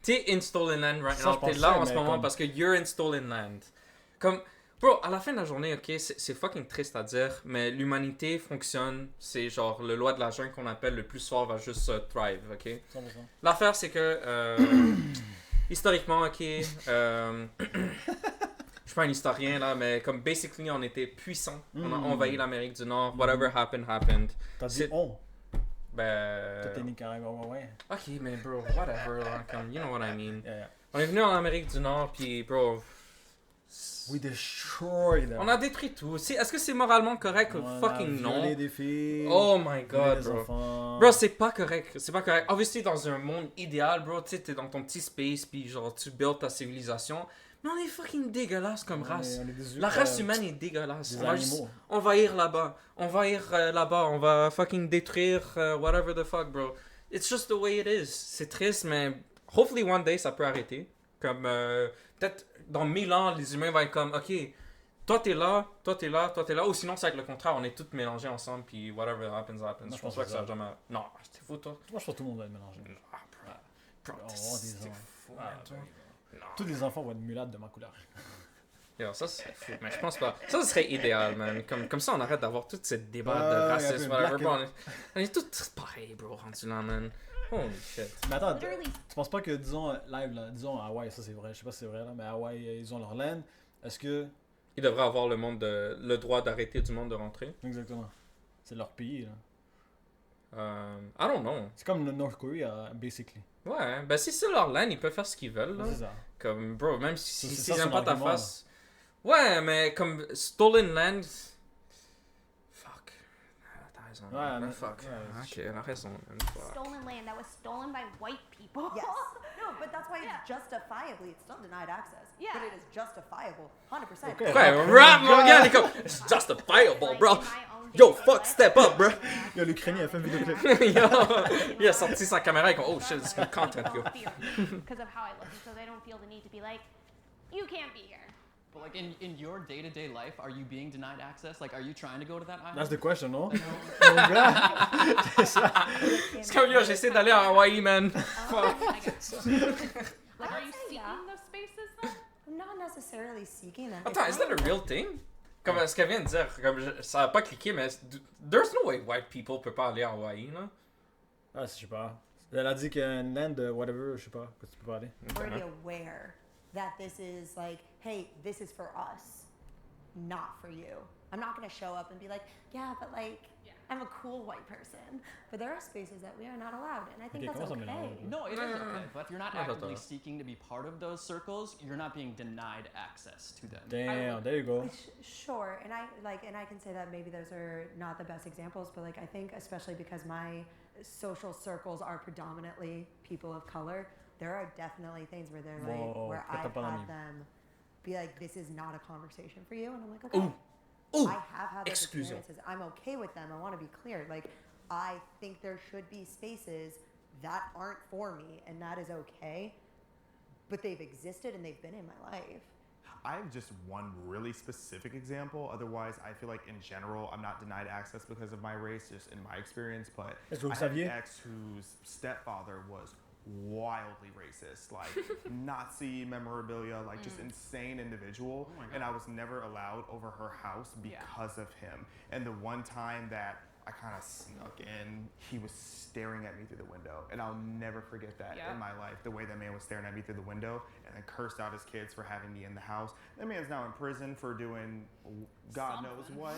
T'es in stolen land right Ça, now, je t'es pense là ça, en ce mais moment comme- parce que you're in stolen land. Comme, bro, à la fin de la journée, ok, c'est fucking triste à dire, mais l'humanité fonctionne, c'est genre le loi de la jungle qu'on appelle le plus fort va juste thrive, ok? 100%. L'affaire, c'est que, historiquement, ok, je suis pas un historien là, mais comme basically on était puissants, on a envahi l'Amérique du Nord, whatever happened, happened. T'as dit C'est- on. Ben. Toi, t'es Nicaragua, ouais. Ok, mais bro, whatever, là, comme, you know what I mean. Yeah, yeah. On est venu en Amérique du Nord, puis bro. We destroyed them. On a détruit tout. Est-ce que c'est moralement correct? On Fucking a non. violé des filles. Oh my violé god, des bro. enfants. Bro, c'est pas correct. C'est pas correct. Obviously, dans un monde idéal, bro, tu sais, t'es dans ton petit space, puis genre, tu builds ta civilisation. Mais on est fucking dégueulasse comme race. On est des- La race humaine est dégueulasse. des On va juste animaux. envahir là-bas. Envahir là-bas. On va fucking détruire whatever the fuck, bro. It's just the way it is. C'est triste, mais hopefully one day ça peut arrêter. Comme peut-être dans 1000 ans, les humains vont être comme, ok, toi t'es là, toi t'es là, toi t'es là. Ou sinon c'est avec le contraire, on est tous mélangés ensemble, puis whatever happens, happens. Moi, Je pense pas que ça va ça. jamais. Non, c'est fou, toi. Moi, je pense que tout le monde va être mélangé. Ah, bro. Bro, On va t'es avoir des t'es enfants. fou, Ah, man, toi. ben, Non. Tous les enfants vont être mulattes de ma couleur. Yo, ça serait fou, mais je pense pas. Ça serait idéal, man. Comme ça, on arrête d'avoir tout ce débat de Ouais, y a racisme, un whatever. black Bro, on est tous pareils, bro, rendu là, man. Holy shit. Mais attends, Literally. tu penses pas que, disons, live, là, disons, à Hawaï, ça c'est vrai, je sais pas si c'est vrai, là, mais à Hawaï, ils ont leur land. Est-ce que. Il devrait avoir le droit d'arrêter du monde de rentrer. Exactement. C'est leur pays, là. I don't know. C'est comme le North Korea, basically. Ouais, ben si c'est leur land, ils peuvent faire ce qu'ils veulent, là. C'est ça. Comme, bro, même si C'est s'ils ça, aiment son pas ta argument, face. Ouais, mais comme stolen land. Fuck. T'as raison. Ouais, man. mais- Fuck. ouais, Ok, elle a raison, man. Fuck. Stolen land that was stolen by white people. Yes. No, but that's why it's justifiably, it's not denied access. Yeah. But it is justifiable. 100%. Okay. Ouais, Oh, rap, my mon God. gars, il est comme, it's justifiable, bro. Like, in my own Yo, day-to-day fuck, life, step up, bro. Yo, l'Ukrainien a fait un vidéoclip. Il a sorti sa caméra et comme, oh shit, it's good content, yo. Because of how I look, and so they don't feel the need to be like, you can't be here. But like in your day-to-day life, are you being denied access? Like, are you trying to go to that island? That's the question, non? Mon gars. C'est ça. C'est comme, yo, j'essaie d'aller à Hawaii, man. Fuck. I guess. Like, are you say seeking yeah. those spaces though? I'm not necessarily seeking them. Attends, is that a real thing? Comme ce qu'elle vient de dire, comme ça a pas cliqué, mais there's no way white people peuvent pas aller à Hawaii, là. Ah, je sais pas. Elle a dit qu'il y a une land, whatever, je sais pas, que tu peux pas aller. Already aware that this is like, hey, this is for us, not for you. I'm not gonna show up and be like, yeah, but like, I'm a cool white person. But there are spaces that we are not allowed, and I think Okay, that's comment ça okay. mélange. No, it is okay. But if you're not Yeah, but, actively seeking to be part of those circles, you're not being denied access to them. Damn, there you go. Sure, and I can say that maybe those are not the best examples, but like I think especially because my social circles are predominantly people of color, there are definitely things where they're like where I've had them be like, this is not a conversation for you, and I'm like, okay. Ooh, I have had those exclusion. experiences. I'm okay with them. I want to be clear. Like, I think there should be spaces that aren't for me, and that is okay. But they've existed and they've been in my life. I have just one really specific example. Otherwise, I feel like in general, I'm not denied access because of my race, just in my experience. But I have an ex whose stepfather was wildly racist, like Nazi memorabilia, like just insane individual. And I was never allowed over her house because of him. And the one time that I kind of snuck in, he was staring at me through the window. And I'll never forget that in my life, the way that man was staring at me through the window and then cursed out his kids for having me in the house. That man's now in prison for doing God knows what,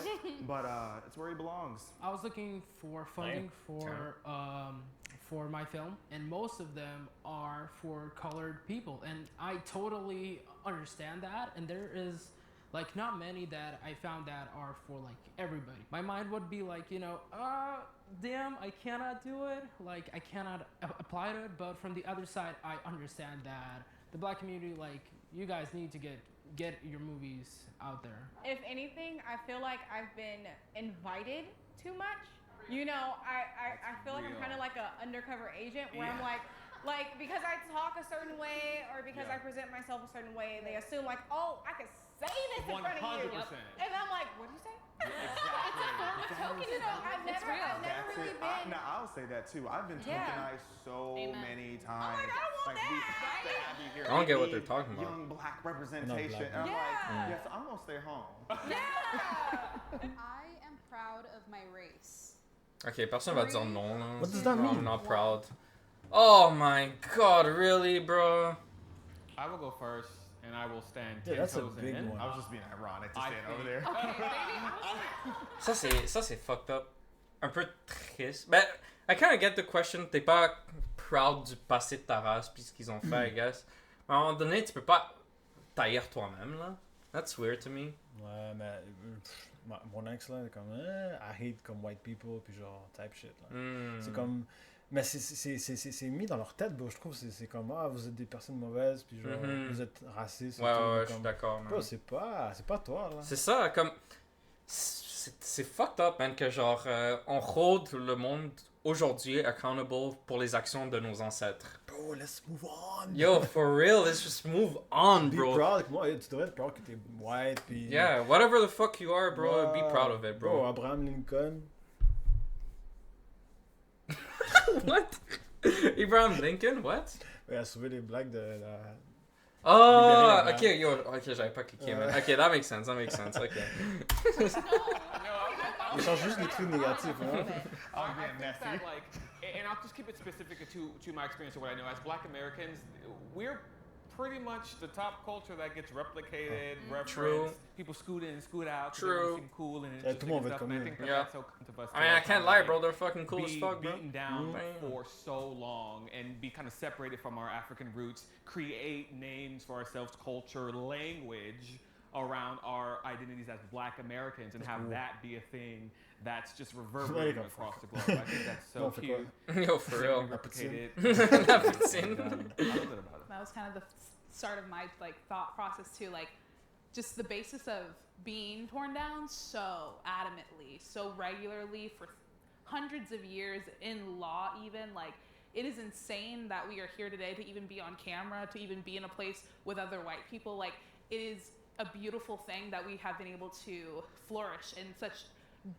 but it's where he belongs. I was looking for funding for my film, and most of them are for colored people, and I totally understand that. And there is like not many that I found that are for like everybody. My mind would be like, damn, I cannot do it. Like I cannot apply to it. But from the other side, I understand that the Black community, like you guys need to get your movies out there. If anything, I feel like I've been invited too much. You know, I feel like I'm kind of like an undercover agent where I'm like because I talk a certain way or because I present myself a certain way, they assume like, oh, I can say this in front of you. And I'm like, what do you say? It's a form of token. You know, I've never really been. Now, I'll say that too. I've been tokenized so many times. I'm like, I don't want we have to have you here. I don't get what they're talking about. Young black representation. And I'm like, yes, I'm going to stay home. I am proud of my race. Ok, personne va dire non, là. What does that mean? I'm not proud. Oh my god, really, bro? I will go first, and I will stand 10 that's a toes big in. one. I was just being ironic to stand over there. Ça, c'est fucked up. Un peu triste. Ben, I kind of get the question. T'es pas proud du passé de ta race pis ce qu'ils ont fait, I guess. À un moment donné, tu peux pas taillir toi-même, là. That's weird to me. Ouais, mais mon ex là, comme I hate comme white people puis genre type shit là. C'est comme mais c'est mis dans leur tête, bro. Je trouve c'est comme vous êtes des personnes mauvaises puis genre vous êtes racistes. Ouais, je suis d'accord, man. Bro, c'est pas toi là. C'est ça, comme c'est fucked up, man, que genre on hold le monde aujourd'hui accountable pour les actions de nos ancêtres. Bro, let's move on. Yo, for real, let's just move on, bro. Be proud. Moi, tu devrais être proud que t'es white puis. Yeah, whatever the fuck you are, bro, be proud of it, bro. Bro, Abraham Lincoln. What? Abraham Lincoln, what? Il a sauvé les blacks de la... Oh, ok, j'avais pas cliqué, man. Ok, that makes sense, ok. Il change juste les trucs négatifs, hein? I think that, like, and I'll just keep it specific to my experience or what I know. As Black Americans, we're pretty much the top culture that gets replicated, referenced. True. People scoot in, scoot out. True. They seem cool and Tout le monde veut stuff. And I think that that's so kind of us. I mean, I can't lie, bro. They're fucking cool as fuck, bro. Beaten down for so long and be kind of separated from our African roots, create names for ourselves, culture, language around our identities as Black Americans, and have that be a thing that's just reverberating across the globe. I think that's so cute. Yo, for real. Replicated. That was kind of the start of my like thought process too, like just the basis of being torn down so adamantly, so regularly for hundreds of years in law even, like it is insane that we are here today to even be on camera, to even be in a place with other white people. Like it is a beautiful thing that we have been able to flourish in such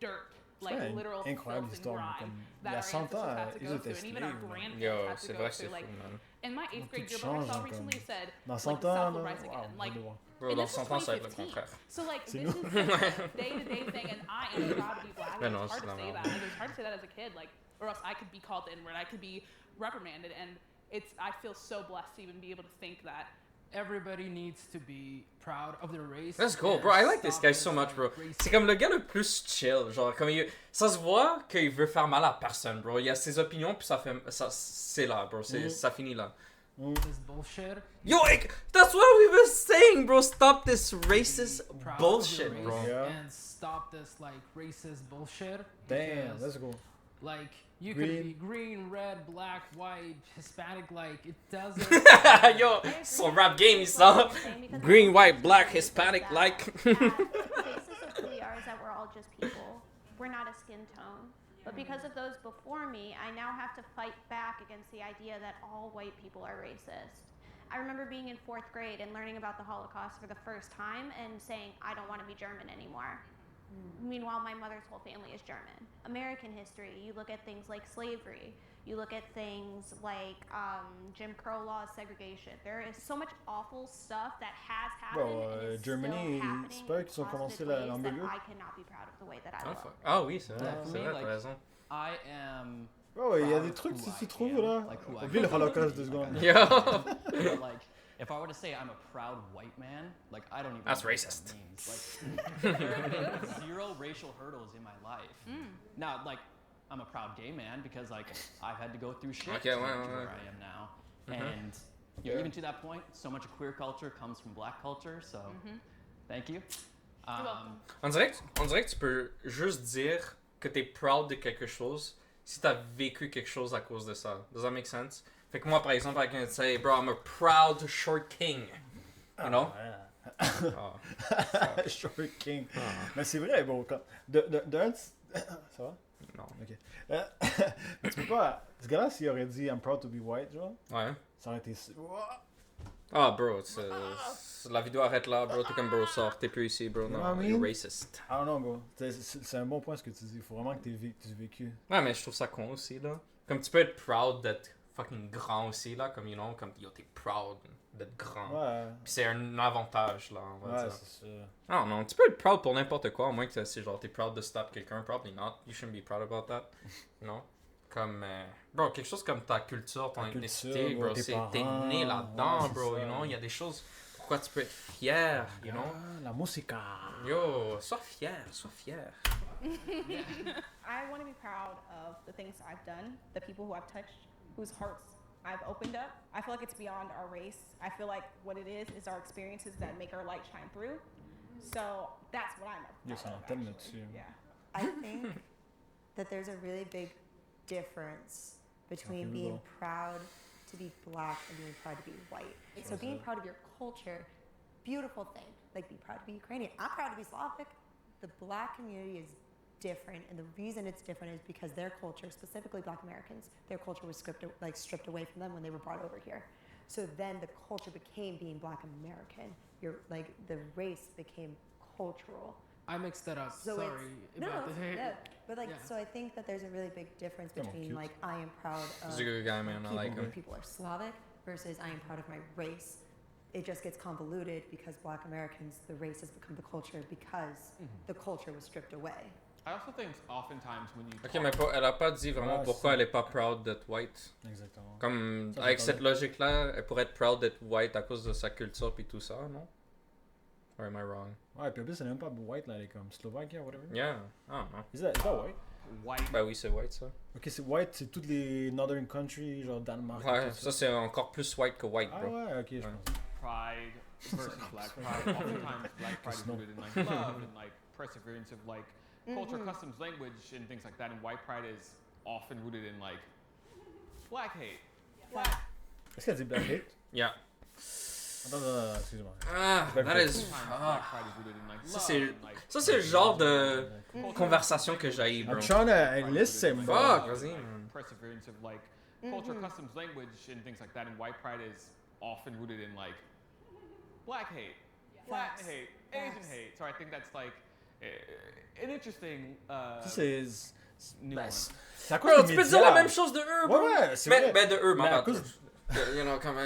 dirt, like literal filth and grime that our ancestors had to go through, and even our grandparents had to go through. Like in my 8th grade yearbook, I saw recently said like the South will rise again. Like bro, dans 100 ans, ça va être le contraire. So like this is a day-to-day thing, and I am proud to be Black. It's hard to say that. Like, it was hard to say that as a kid, like, or else I could be called the N-word, I could be reprimanded, and I feel so blessed to even be able to think that everybody needs to be proud of their race. Let's go, and bro. I like this stop guy so much, like, bro. racism. C'est comme le gars le plus chill. Genre, comme ça se voit qu'il veut faire mal à personne, bro. Il a ses opinions, puis c'est là, bro. Ça finit là. This bullshit. Yo, that's what we were saying, bro. Stop this racist Proud bullshit, of your bro. race Yeah. And stop this like racist bullshit. Damn, because, let's go. Like you Green. could be green, red, black, white, Hispanic. Like it doesn't. Yo, son rap game, il sort. Green, white, black, Hispanic, like. The basis of who we are is that we're all just people. We're not a skin tone. But because of those before me, I now have to fight back against the idea that all white people are racist. I remember being in 4th grade and learning about the Holocaust for the first time and saying, I don't want to be German anymore. Meanwhile, my mother's whole family is German. American history, you look at things like slavery, you look at things like Jim Crow laws, segregation. There is so much awful stuff that has happened and is Germany, still happening c'est pas eux qui ont in commencé positive ways that l'hamburger? I cannot be proud of the way that I Ah, look. fuck. Ah oui, c'est vrai. For C'est me, vrai, like, t'as raison. I am. Bro, il y a proud des of trucs who si I tu trouves am, là. like who I Oublie le am. Holocauste 2 secondes. Yo. But like, if I were to say I'm a proud white man, like I don't even. That's know what racist. that means. Like, there have been 0 racial hurdles in my life. Now, like, I'm a proud gay man because like I've had to go through shit Okay, to get ouais, to ouais, where ouais. I am now, Mhm. and you know, even to that point, so much of queer culture comes from black culture. So, thank you. welcome. On dirait que tu peux juste dire que t'es proud de quelque chose si t'as vécu quelque chose à cause de ça. Does that make sense? Fait que moi, par exemple, I can say, bro, I'm a proud short king. You know? Oh. Short King. Mais c'est vrai, bon, d'un, ça va? Non. Ok. Mais tu peux pas. Ce gars-là, s'il aurait dit I'm proud to be white, genre, Ouais. ça aurait été. Ah, bro, la vidéo arrête là, bro. T'es comme, bro, sors, t'es plus ici, bro. You know Non, what I you're mean? racist. I don't know, bro. C'est un bon point ce que tu dis. Il faut vraiment que tu aies vécu. Ouais, mais je trouve ça con aussi, là. Comme tu peux être proud d'être fucking grand aussi, là. Comme, you know, comme, yo, t'es proud d'être grand. Ouais. Puis c'est un avantage, là, on va Ouais, dire. c'est sûr. Non, non, tu peux être proud pour n'importe quoi, au moins que c'est genre, t'es proud de stop quelqu'un. Probably not. You shouldn't be proud about that. Non? Comme, bro, quelque chose comme ta culture, ton culture, ethnicité, bro, bro, tes t'es parents, né là-dedans, ouais, c'est bro, ça. you know? Il y a des choses pourquoi tu peux être fier, you know? Ah, la musica. Yo, sois fier, sois fier. I want to be proud of the things I've done, the people who I've touched, whose hearts I've opened up. I feel like it's beyond our race. I feel like what it is our experiences that make our light shine through. So that's what I'm Yo, proud c'est un of, thème actually. là-dessus. Yeah. I think that there's a really big difference between Okay, we being go. proud to be black and being proud to be white. So being proud of your culture, beautiful thing. Like be proud to be Ukrainian. I'm proud to be Slavic. The black community is different, and the reason it's different is because their culture, specifically Black Americans, their culture was stripped away from them when they were brought over here. So then the culture became being Black American. The race became cultural. I mixed that up. So Sorry it's, no, about no, the no, but Yeah. so I think that there's a really big difference Come on, between cute. like I am proud of He's a good guy, man. I people, like him. when people are Slavic versus I am proud of my race. It just gets convoluted because Black Americans, the race has become the culture because the culture was stripped away. I also think oftentimes when you Ok, mais elle a pas dit vraiment Ouais, pourquoi c'est- elle est pas proud d'être white. Exactement. Comme, Ça, avec c'est cette pas logique-là, elle pourrait être proud d'être white à cause de sa culture puis tout ça, non? Or am I wrong? Ouais, puis en plus, elle est même pas white, là, elle est comme Slovakia, whatever. Yeah, I don't know. Is that white? white Ben oui, c'est white, ça. Ok, c'est white, c'est toutes les northern countries, genre Danemark. et Ouais, tout ça c'est encore plus white que white, Ah bro. ouais, ok, je Ouais. pense. pride versus black pride. Oftentimes black pride is Snow. rooted in like love and like perseverance of like culture, customs, language, and things like that. And white pride is often rooted in like black hate. Est-ce qu'elle dit black hate? Yeah. Attends, excuse-moi. Ah, Black that hate. is... Sometimes Ah. black pride is rooted in like Ça, love c'est- and like Ça, c'est le genre de conversation que j'haïs, bro. I'm trying to listen, bro. Fuck, vas-y, man. perseverance of like culture, customs, language, and things like that. And white pride is often rooted in like black hate, flat Facts. hate, Asian Facts. hate. So I think that's like an interesting Ça, c'est. nuance. C'est à cause Bro, des tu peux médias. dire la même chose de eux, bro. Ouais, ouais, c'est mais, vrai. ben de eux, Mais à ma bad. cause- You know, comme,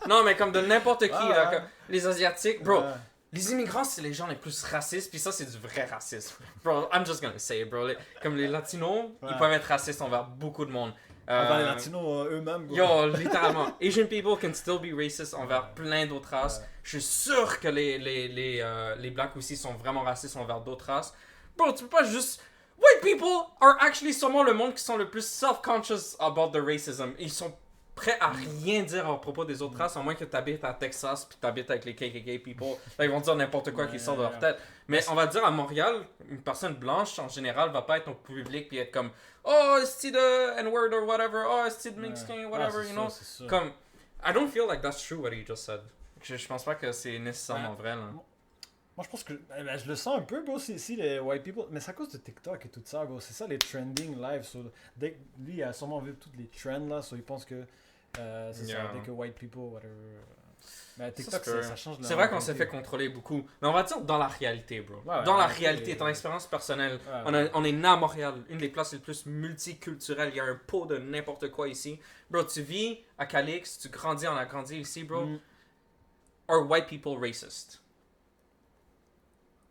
non, mais comme de n'importe qui, Ouais, là, ouais. comme les Asiatiques, bro. Ouais. Les immigrants, c'est les gens les plus racistes, puis ça, c'est du vrai racisme. Bro, I'm just gonna say it, bro. Comme les Latinos, ils Ouais. peuvent être racistes envers beaucoup de monde. Envers les Latinos eux-mêmes. bro. Yo, littéralement. Asian people can still be racist envers plein d'autres races. Je suis sûr que les blacks aussi sont vraiment racistes envers d'autres races. Bro, tu peux pas juste... White people are actually sûrement le monde qui sont le plus self-conscious about the racism. Ils sont prêts à rien dire à propos des autres races, à moins que tu habites à Texas puis tu habites avec les KKK people. Là, ils vont dire n'importe quoi qui sort de leur tête. Mais on va dire à Montréal, une personne blanche en général va pas être au public puis être comme oh, c'est de N-word or whatever, oh, c'est de Mexican, whatever, you know. Comme, I don't feel like that's true what you just said. Je pense pas que c'est nécessairement vrai, là. Moi, je pense que je le sens un peu, bro, si les white people. Mais c'est à cause de TikTok et tout ça, bro. C'est ça, les trending live. So, lui, il a sûrement vu toutes les trends, là. So, il pense que c'est ça, dès que white people, whatever. Mais TikTok, ça change de. C'est vrai qu'on s'est fait contrôler beaucoup. Mais on va dire dans la réalité, bro. Dans la réalité, ton expérience personnelle. On est né à Montréal, une des places les plus multiculturelles. Il y a un pot de n'importe quoi ici. Bro, tu vis à Calix, tu grandis, on a grandi ici, bro. Are white people racist?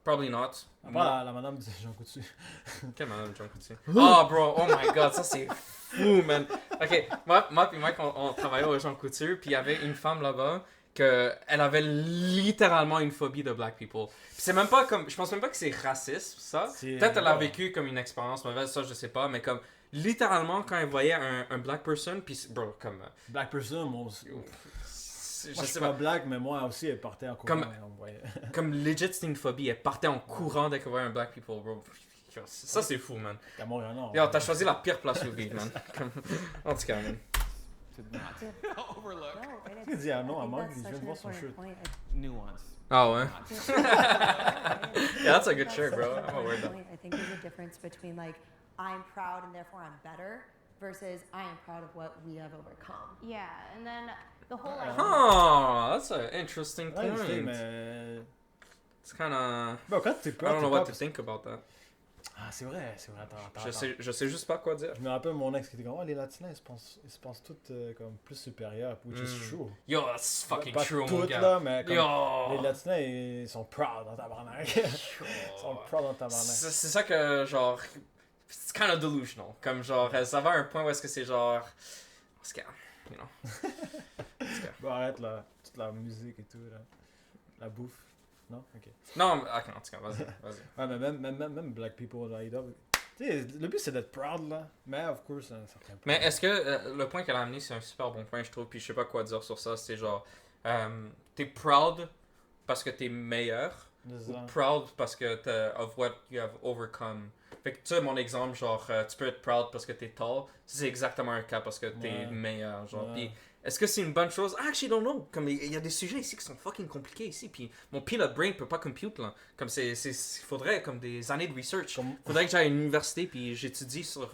Probably not. La madame de Jean Coutu. Quelle madame de Jean Coutu? Oh, bro, oh my god, ça c'est fou, man. Ok, moi puis Mike, on travaillait au Jean Coutu, puis il y avait une femme là-bas qu'elle avait littéralement une phobie de black people. Puis c'est même pas comme, je pense même pas que c'est raciste, ça. Peut-être elle a vécu comme une expérience mauvaise, ça je sais pas, mais comme littéralement quand elle voyait un black person, puis bro, comme... Black person, moi aussi. Je suis pas black, mais moi aussi, elle partait en courant. Comme legit, c'était une phobie. Elle partait en courant dès qu'elle voyait un black people, bro. Ça, c'est fou, man. À Montréal, non. Yo, t'as choisi la pire place où vivre, man. En tout cas, man. Il dit ah non, à Marc, il vient de voir son shirt. Nuance. Ah ouais? Yeah, that's a good shirt, bro. I'm aware of that. I think there's a difference between like, I'm proud and therefore I'm better, versus I am proud of what we have overcome. Yeah, and then the whole like... Oh, that's an interesting point. It's kind of... Bon, quand t'es I don't know what to think about that. Ah, c'est vrai. Attends. Je sais juste pas quoi dire. Je me rappelle mon ex qui était comme, oh, les Latinos, ils se pensent tous comme plus supérieurs, which is true. Yo, that's fucking pas true, toutes, mon gars. là, mais comme les Latinos, ils sont proud dans tabarnak. Ils sont proud dans tabarnak. C'est ça que, genre, it's kind of delusional. Comme, genre, ça va à un point où est-ce que c'est genre... On se calme, you know. Bon, arrête, là, toute la musique et tout, là. La bouffe. Non? Ok. Non, ok, en tout cas, vas-y. Ouais, mais même black people, là, ils doivent... Tu sais, le but, c'est d'être proud, là. Mais, of course, un certain point. Mais est-ce que le point qu'elle a amené, c'est un super bon point, je trouve, puis je sais pas quoi dire sur ça, c'est genre... t'es proud parce que t'es meilleur, ou proud parce que of what you have overcome. Fait que, tu sais, mon exemple, genre, tu peux être proud parce que t'es tall, c'est exactement un cas parce que t'es meilleur, genre. Puis, est-ce que c'est une bonne chose? I actually don't know. Comme, il y a des sujets ici qui sont fucking compliqués ici, puis mon peanut brain peut pas compute, là. Comme, il faudrait, comme, des années de research. Faudrait que j'aille à une université, puis j'étudie sur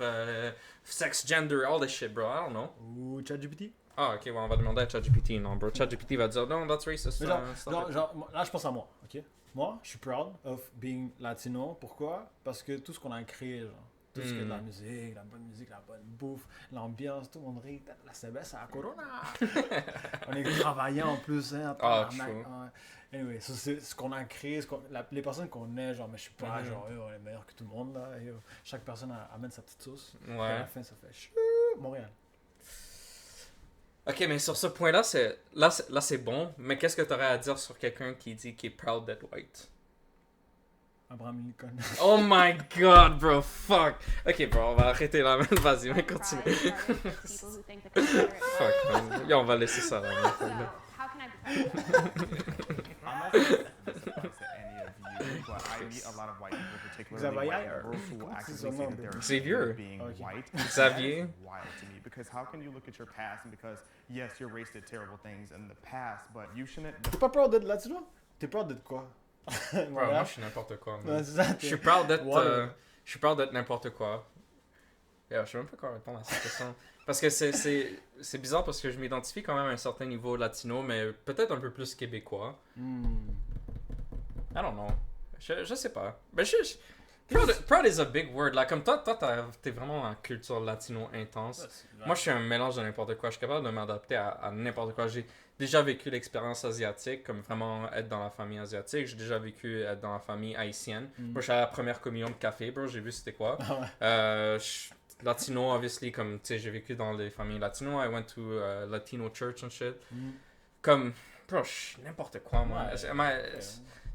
sex, gender, all this shit, bro. I don't know. Ou ChatGPT? Ah, ok, on va demander à ChatGPT, non, bro. ChatGPT va dire, non, that's racist. Genre, là, je pense à moi, ok? Moi, je suis proud of being latino. Pourquoi? Parce que tout ce qu'on a créé, genre, tout ce qui est de la musique, la bonne bouffe, l'ambiance, tout le monde rit, la CBS à la Corona. On est travaillant en plus, hein. Anyway, ça, c'est ce qu'on a créé, les personnes qu'on est, genre, mais je suis pas, genre, on est meilleur que tout le monde, là. Chaque personne amène sa petite sauce. Ouais. À la fin, ça fait Montréal. Ok, mais sur ce point-là, c'est bon, mais qu'est-ce que tu aurais à dire sur quelqu'un qui dit qu'il est proud d'être white? Abraham Lincoln. Oh my god, bro, fuck. Ok, bro, on va arrêter là, vas-y, on va continuer. Fuck, man. Yo, on va laisser ça là. But I meet a lot of white people, particularly white liberals, who will actively say that they're Xavier. being white. Xavier. That is wild to me, because how can you look at your past and because, yes, your race did terrible things in the past, but you shouldn't... T'es pas proud d'être latino? T'es proud d'être quoi? Bro, moi, je suis n'importe quoi. Ouais, ça, je suis proud d'être n'importe quoi. Yeah, je sais même pas comment répondre à cette question. Parce que c'est bizarre parce que je m'identifie quand même à un certain niveau latino, mais peut-être un peu plus québécois. I don't know. Je sais pas. Mais proud is a big word. Like, comme toi t'es vraiment en culture latino intense. Moi, je suis un mélange de n'importe quoi. Je suis capable de m'adapter à n'importe quoi. J'ai déjà vécu l'expérience asiatique, comme vraiment être dans la famille asiatique. J'ai déjà vécu être dans la famille haïtienne. Moi, je suis à la première communion de café, bro. J'ai vu c'était quoi. Latino, obviously, comme, tu sais, j'ai vécu dans les familles latino. I went to Latino church and shit. Comme, bro, je suis n'importe quoi, moi. C'est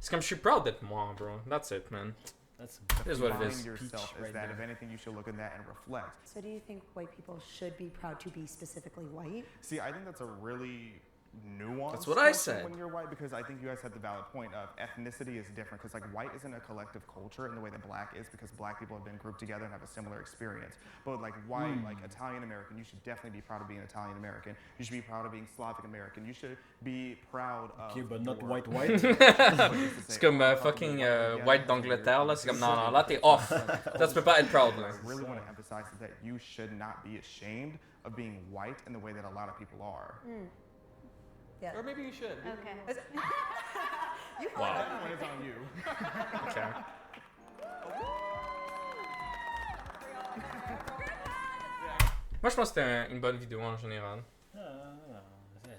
comme, je suis proud d'être moi, bro. That's it, man. That's It is what it Find is. yourself Peach as right that. there. If anything, you should look at that and reflect. So do you think white people should be proud to be specifically white? See, I think that's a really nuanced That's what I question said. when you're white, because I think you guys had the valid point of ethnicity is different, because like white isn't a collective culture in the way that black is, because black people have been grouped together and have a similar experience. But like white, like Italian American, you should definitely be proud of being Italian American. You should be proud of being Slavic American. You should be proud of Okay, but not your- white white. C'est comme fucking white d'Angleterre, là. C'est comme, non, là, t'es off. Là, tu peux pas être proud, là. I really want to emphasize that you should not be ashamed of being white in the way that a lot of people are. Yeah. Or maybe you should. Okay. Wow. That one is on you. Okay. Moi, je pense que c'était une bonne vidéo en général. Je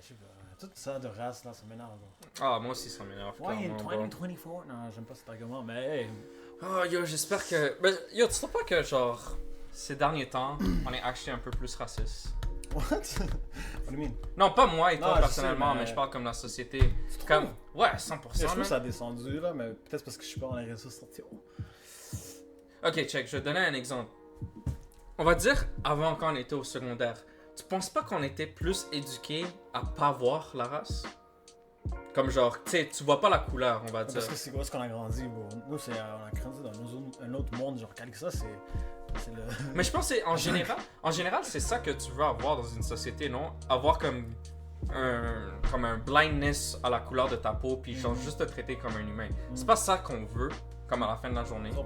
sais pas. Tout ça de race, là, ça m'énerve. Ah, moi aussi, ça m'énerve. Why in clairement, bro. 2024? Non, j'aime pas cet argument, mais hey. Oh, yo, j'espère que. Ben, yo, tu trouves pas que, genre, ces derniers temps, on est actually un peu plus raciste? What? What do you mean? Non, pas moi et toi Non, je personnellement, sais, mais je parle comme la société. trouves? Comme, ouais, 100%. Je trouve man. que ça a descendu, là, mais peut-être parce que je suis pas dans les réseaux sociaux. Ok, check, je vais te donner un exemple. On va dire, avant quand on était au secondaire, tu penses pas qu'on était plus éduqués à pas voir la race? Comme genre, tu sais, tu vois pas la couleur, on va dire. Parce que c'est quoi ce qu'on a grandi, bro? Nous, on a grandi dans un autre monde, genre, Calixa, c'est le... Mais je pense que c'est en général, c'est ça que tu veux avoir dans une société, non? Avoir comme un blindness à la couleur de ta peau, puis genre juste te traiter comme un humain. C'est pas ça qu'on veut, comme à la fin de la journée. 100%.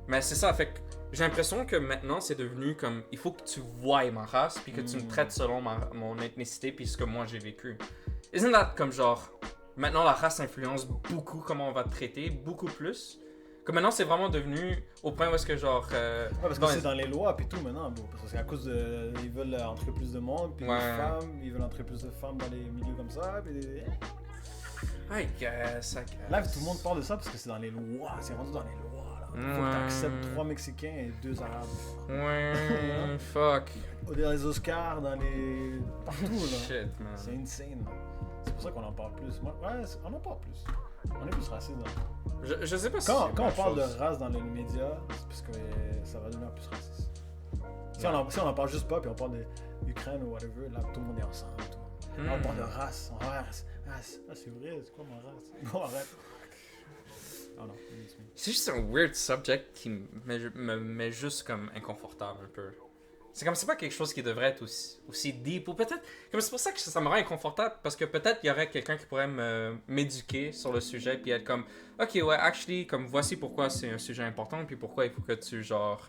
Mais c'est ça, fait que j'ai l'impression que maintenant c'est devenu comme, il faut que tu voies ma race, puis que tu me traites selon mon ethnicité, puis ce que moi j'ai vécu. Isn't that comme genre, maintenant la race influence beaucoup comment on va te traiter, beaucoup plus? Comme maintenant c'est vraiment devenu au point où est-ce que genre... Ouais, parce que dans c'est les- dans les lois puis tout maintenant, bro. Parce que c'est à cause de... Ils veulent entrer plus de monde, puis Ouais. les femmes, ils veulent entrer plus de femmes dans les milieux comme ça, puis... I guess. Là, tout le monde parle de ça parce que c'est dans les lois, c'est rendu dans les lois, là. Faut que t'acceptes 3 Mexicains et 2 Arabes. Ouais, fuck. Dans les Oscars, dans les... partout, là. Shit, man. C'est insane, là. C'est pour ça qu'on en parle plus. Ouais, on en parle plus. On est plus raciste, là. Je sais pas si Quand c'est on bonne parle chose. de race dans les médias, c'est parce que ça va devenir plus raciste. Si on en parle juste pas, puis on parle d'Ukraine ou whatever, là, tout le monde est ensemble. Tout le monde. Là, on parle de race. Race. Ah, c'est vrai, c'est quoi ma race? Bon, arrête. Oh non, C'est juste un weird subject qui me met juste comme inconfortable un peu. C'est comme c'est pas quelque chose qui devrait être aussi deep, ou peut-être comme c'est pour ça que ça me rend inconfortable, parce que peut-être il y aurait quelqu'un qui pourrait m'éduquer sur le sujet puis être comme ok ouais actually comme voici pourquoi c'est un sujet important puis pourquoi il faut que tu genre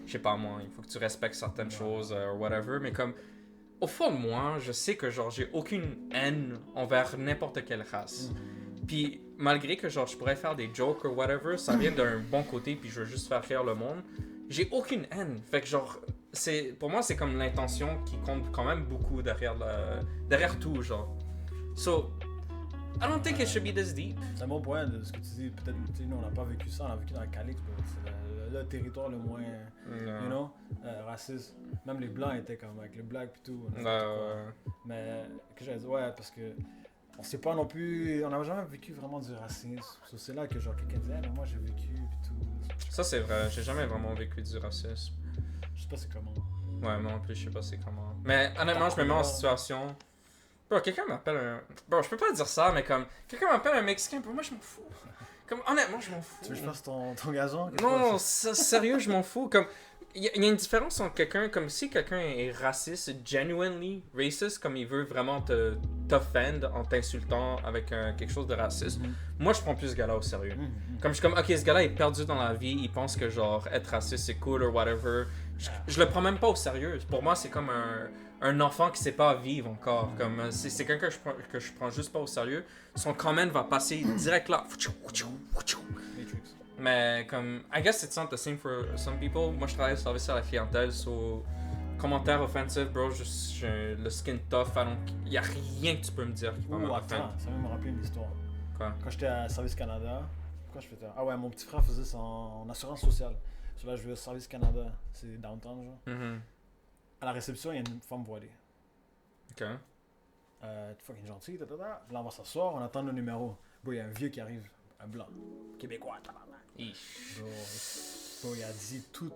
je sais pas moi il faut que tu respectes certaines choses ou whatever, mais comme au fond de moi je sais que genre j'ai aucune haine envers n'importe quelle race. Puis malgré que genre je pourrais faire des jokes ou whatever, ça vient d'un bon côté puis je veux juste faire rire le monde. J'ai aucune haine. Fait que genre pour moi c'est comme l'intention qui compte quand même beaucoup derrière tout genre. So I don't think it should be this deep. C'est un bon point de ce que tu dis. Peut-être, tu sais, nous on n'a pas vécu ça, on a vécu dans le Calix, c'est le territoire le moins, you know, raciste. Même les blancs étaient comme avec les blacks et tout. Mais que j'allais dire, ouais, parce que on sait pas non plus, on n'a jamais vécu vraiment du racisme. So, c'est là que genre quelqu'un disait, mais moi j'ai vécu et tout. Ça c'est vrai, j'ai jamais vraiment vécu du racisme. Je sais pas c'est comment. Ouais, moi non plus, je sais pas c'est comment. Mais honnêtement, je me mets en situation. Bro, quelqu'un m'appelle un. Bro, je peux pas dire ça, mais comme. Quelqu'un m'appelle un Mexicain, pour moi, je m'en fous. Comme, honnêtement, je m'en fous. Tu veux que je fasse ton gazon? Non, sérieux, je m'en fous. Comme. Il y a une différence entre quelqu'un, comme si quelqu'un est raciste, genuinely racist, comme il veut vraiment t'offend en t'insultant avec quelque chose de raciste. Moi, je prends plus ce gars-là au sérieux. Comme je suis comme, ok, ce gars-là est perdu dans la vie, il pense que genre être raciste c'est cool ou whatever. Je le prends même pas au sérieux. Pour moi, c'est comme un enfant qui sait pas vivre encore. Comme c'est quelqu'un que je prends juste pas au sérieux. Son comment va passer direct là. Matrix. Mais comme, I guess it's not the same for some people. Moi, je travaille au service à la clientèle, so commentaires offensifs, bro, j'ai le skin tough, il y a rien que tu peux me dire qui va me Attends, ça va me rappeler une histoire. Quoi? Quand j'étais à Service Canada, pourquoi je faisais... Ah ouais, mon petit frère faisait son assurance sociale. So là, je vais au Service Canada, c'est downtown, genre. Mhm. À la réception, il y a une femme voilée. Ok. Fucking gentille, Là, on va s'asseoir, on attend le numéro. Bro, il y a un vieux qui arrive, un blanc, québécois, tabarnak. Bro, il a dit tout,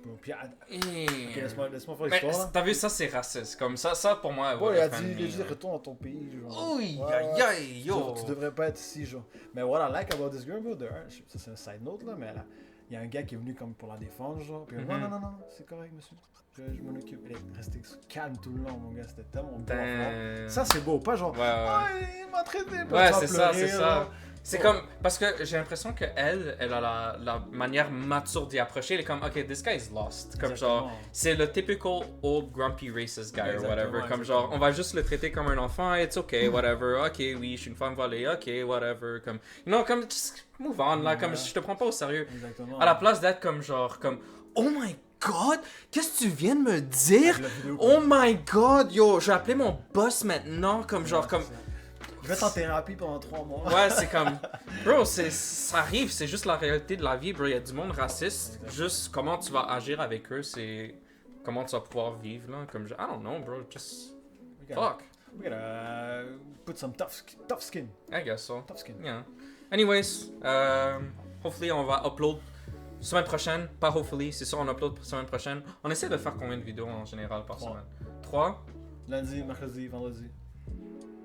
bro. Puis, ok, laisse-moi faire Mais l'histoire. là. t'as vu, ça c'est raciste. Comme ça pour moi. Bro, would il a offend dit, me, retourne dans ton pays, genre. Oui, Ouais, aïe, ouais. aïe, yo. Tu devrais pas être ici, genre. Mais what I like about this girl, bro, ça c'est un side note, là, mais là, il y a un gars qui est venu comme pour la défendre, genre. Puis non, c'est correct, monsieur. Je m'en occupe. Il est resté calme tout le long, mon gars. C'était tellement beau. Ça, c'est beau. Pas genre, il m'a traité. Ouais, c'est ça, c'est genre. ça. C'est comme, parce que j'ai l'impression qu'elle a la manière mature d'y approcher. Elle est comme, ok, this guy is lost. Comme genre, c'est le typical old grumpy racist guy or whatever. Comme genre, on va juste le traiter comme un enfant, it's okay, whatever. Ok, oui, je suis une femme volée, ok, whatever. Comme, comme, just move on, là. Comme, je te prends pas au sérieux. Exactement. À la place d'être comme genre, comme, oh my god, qu'est-ce que tu viens de me dire? Oh my god, yo, je vais appeler mon boss maintenant, comme genre, comme... Je vais être en thérapie pendant 3 mois. Ouais, c'est comme... Bro, ça arrive, c'est juste la réalité de la vie, bro. Il y a du monde raciste. Juste comment tu vas agir avec eux, c'est... Comment tu vas pouvoir vivre, là. Comme, I don't know, bro. Just... Fuck. We gotta put some tough skin. I guess so. Tough skin. Yeah. Anyways, hopefully, on va upload semaine prochaine. Pas hopefully, c'est sûr, on upload semaine prochaine. On essaie de faire combien de vidéos en général par semaine? 3? Lundi, mercredi, vendredi.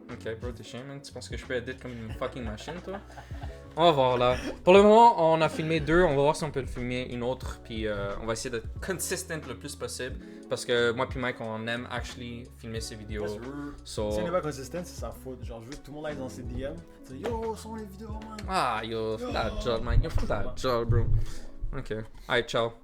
Ok, bro, t'es chien, man. Tu penses que je peux edit comme une fucking machine, toi? On va voir, là. Pour le moment, on a filmé 2. On va voir si on peut le filmer une autre. Puis on va essayer d'être consistent le plus possible. Parce que moi puis Mike, on aime actually filmer ces vidéos. So... Si on n'est pas consistent, c'est sa faute. Genre, je veux que tout le monde aille dans ses DM. Tu dis, yo, sont les vidéos, man. Ah, yo, fais la job, Mike. Yo, fais la job, bro. Ok. Alright, ciao.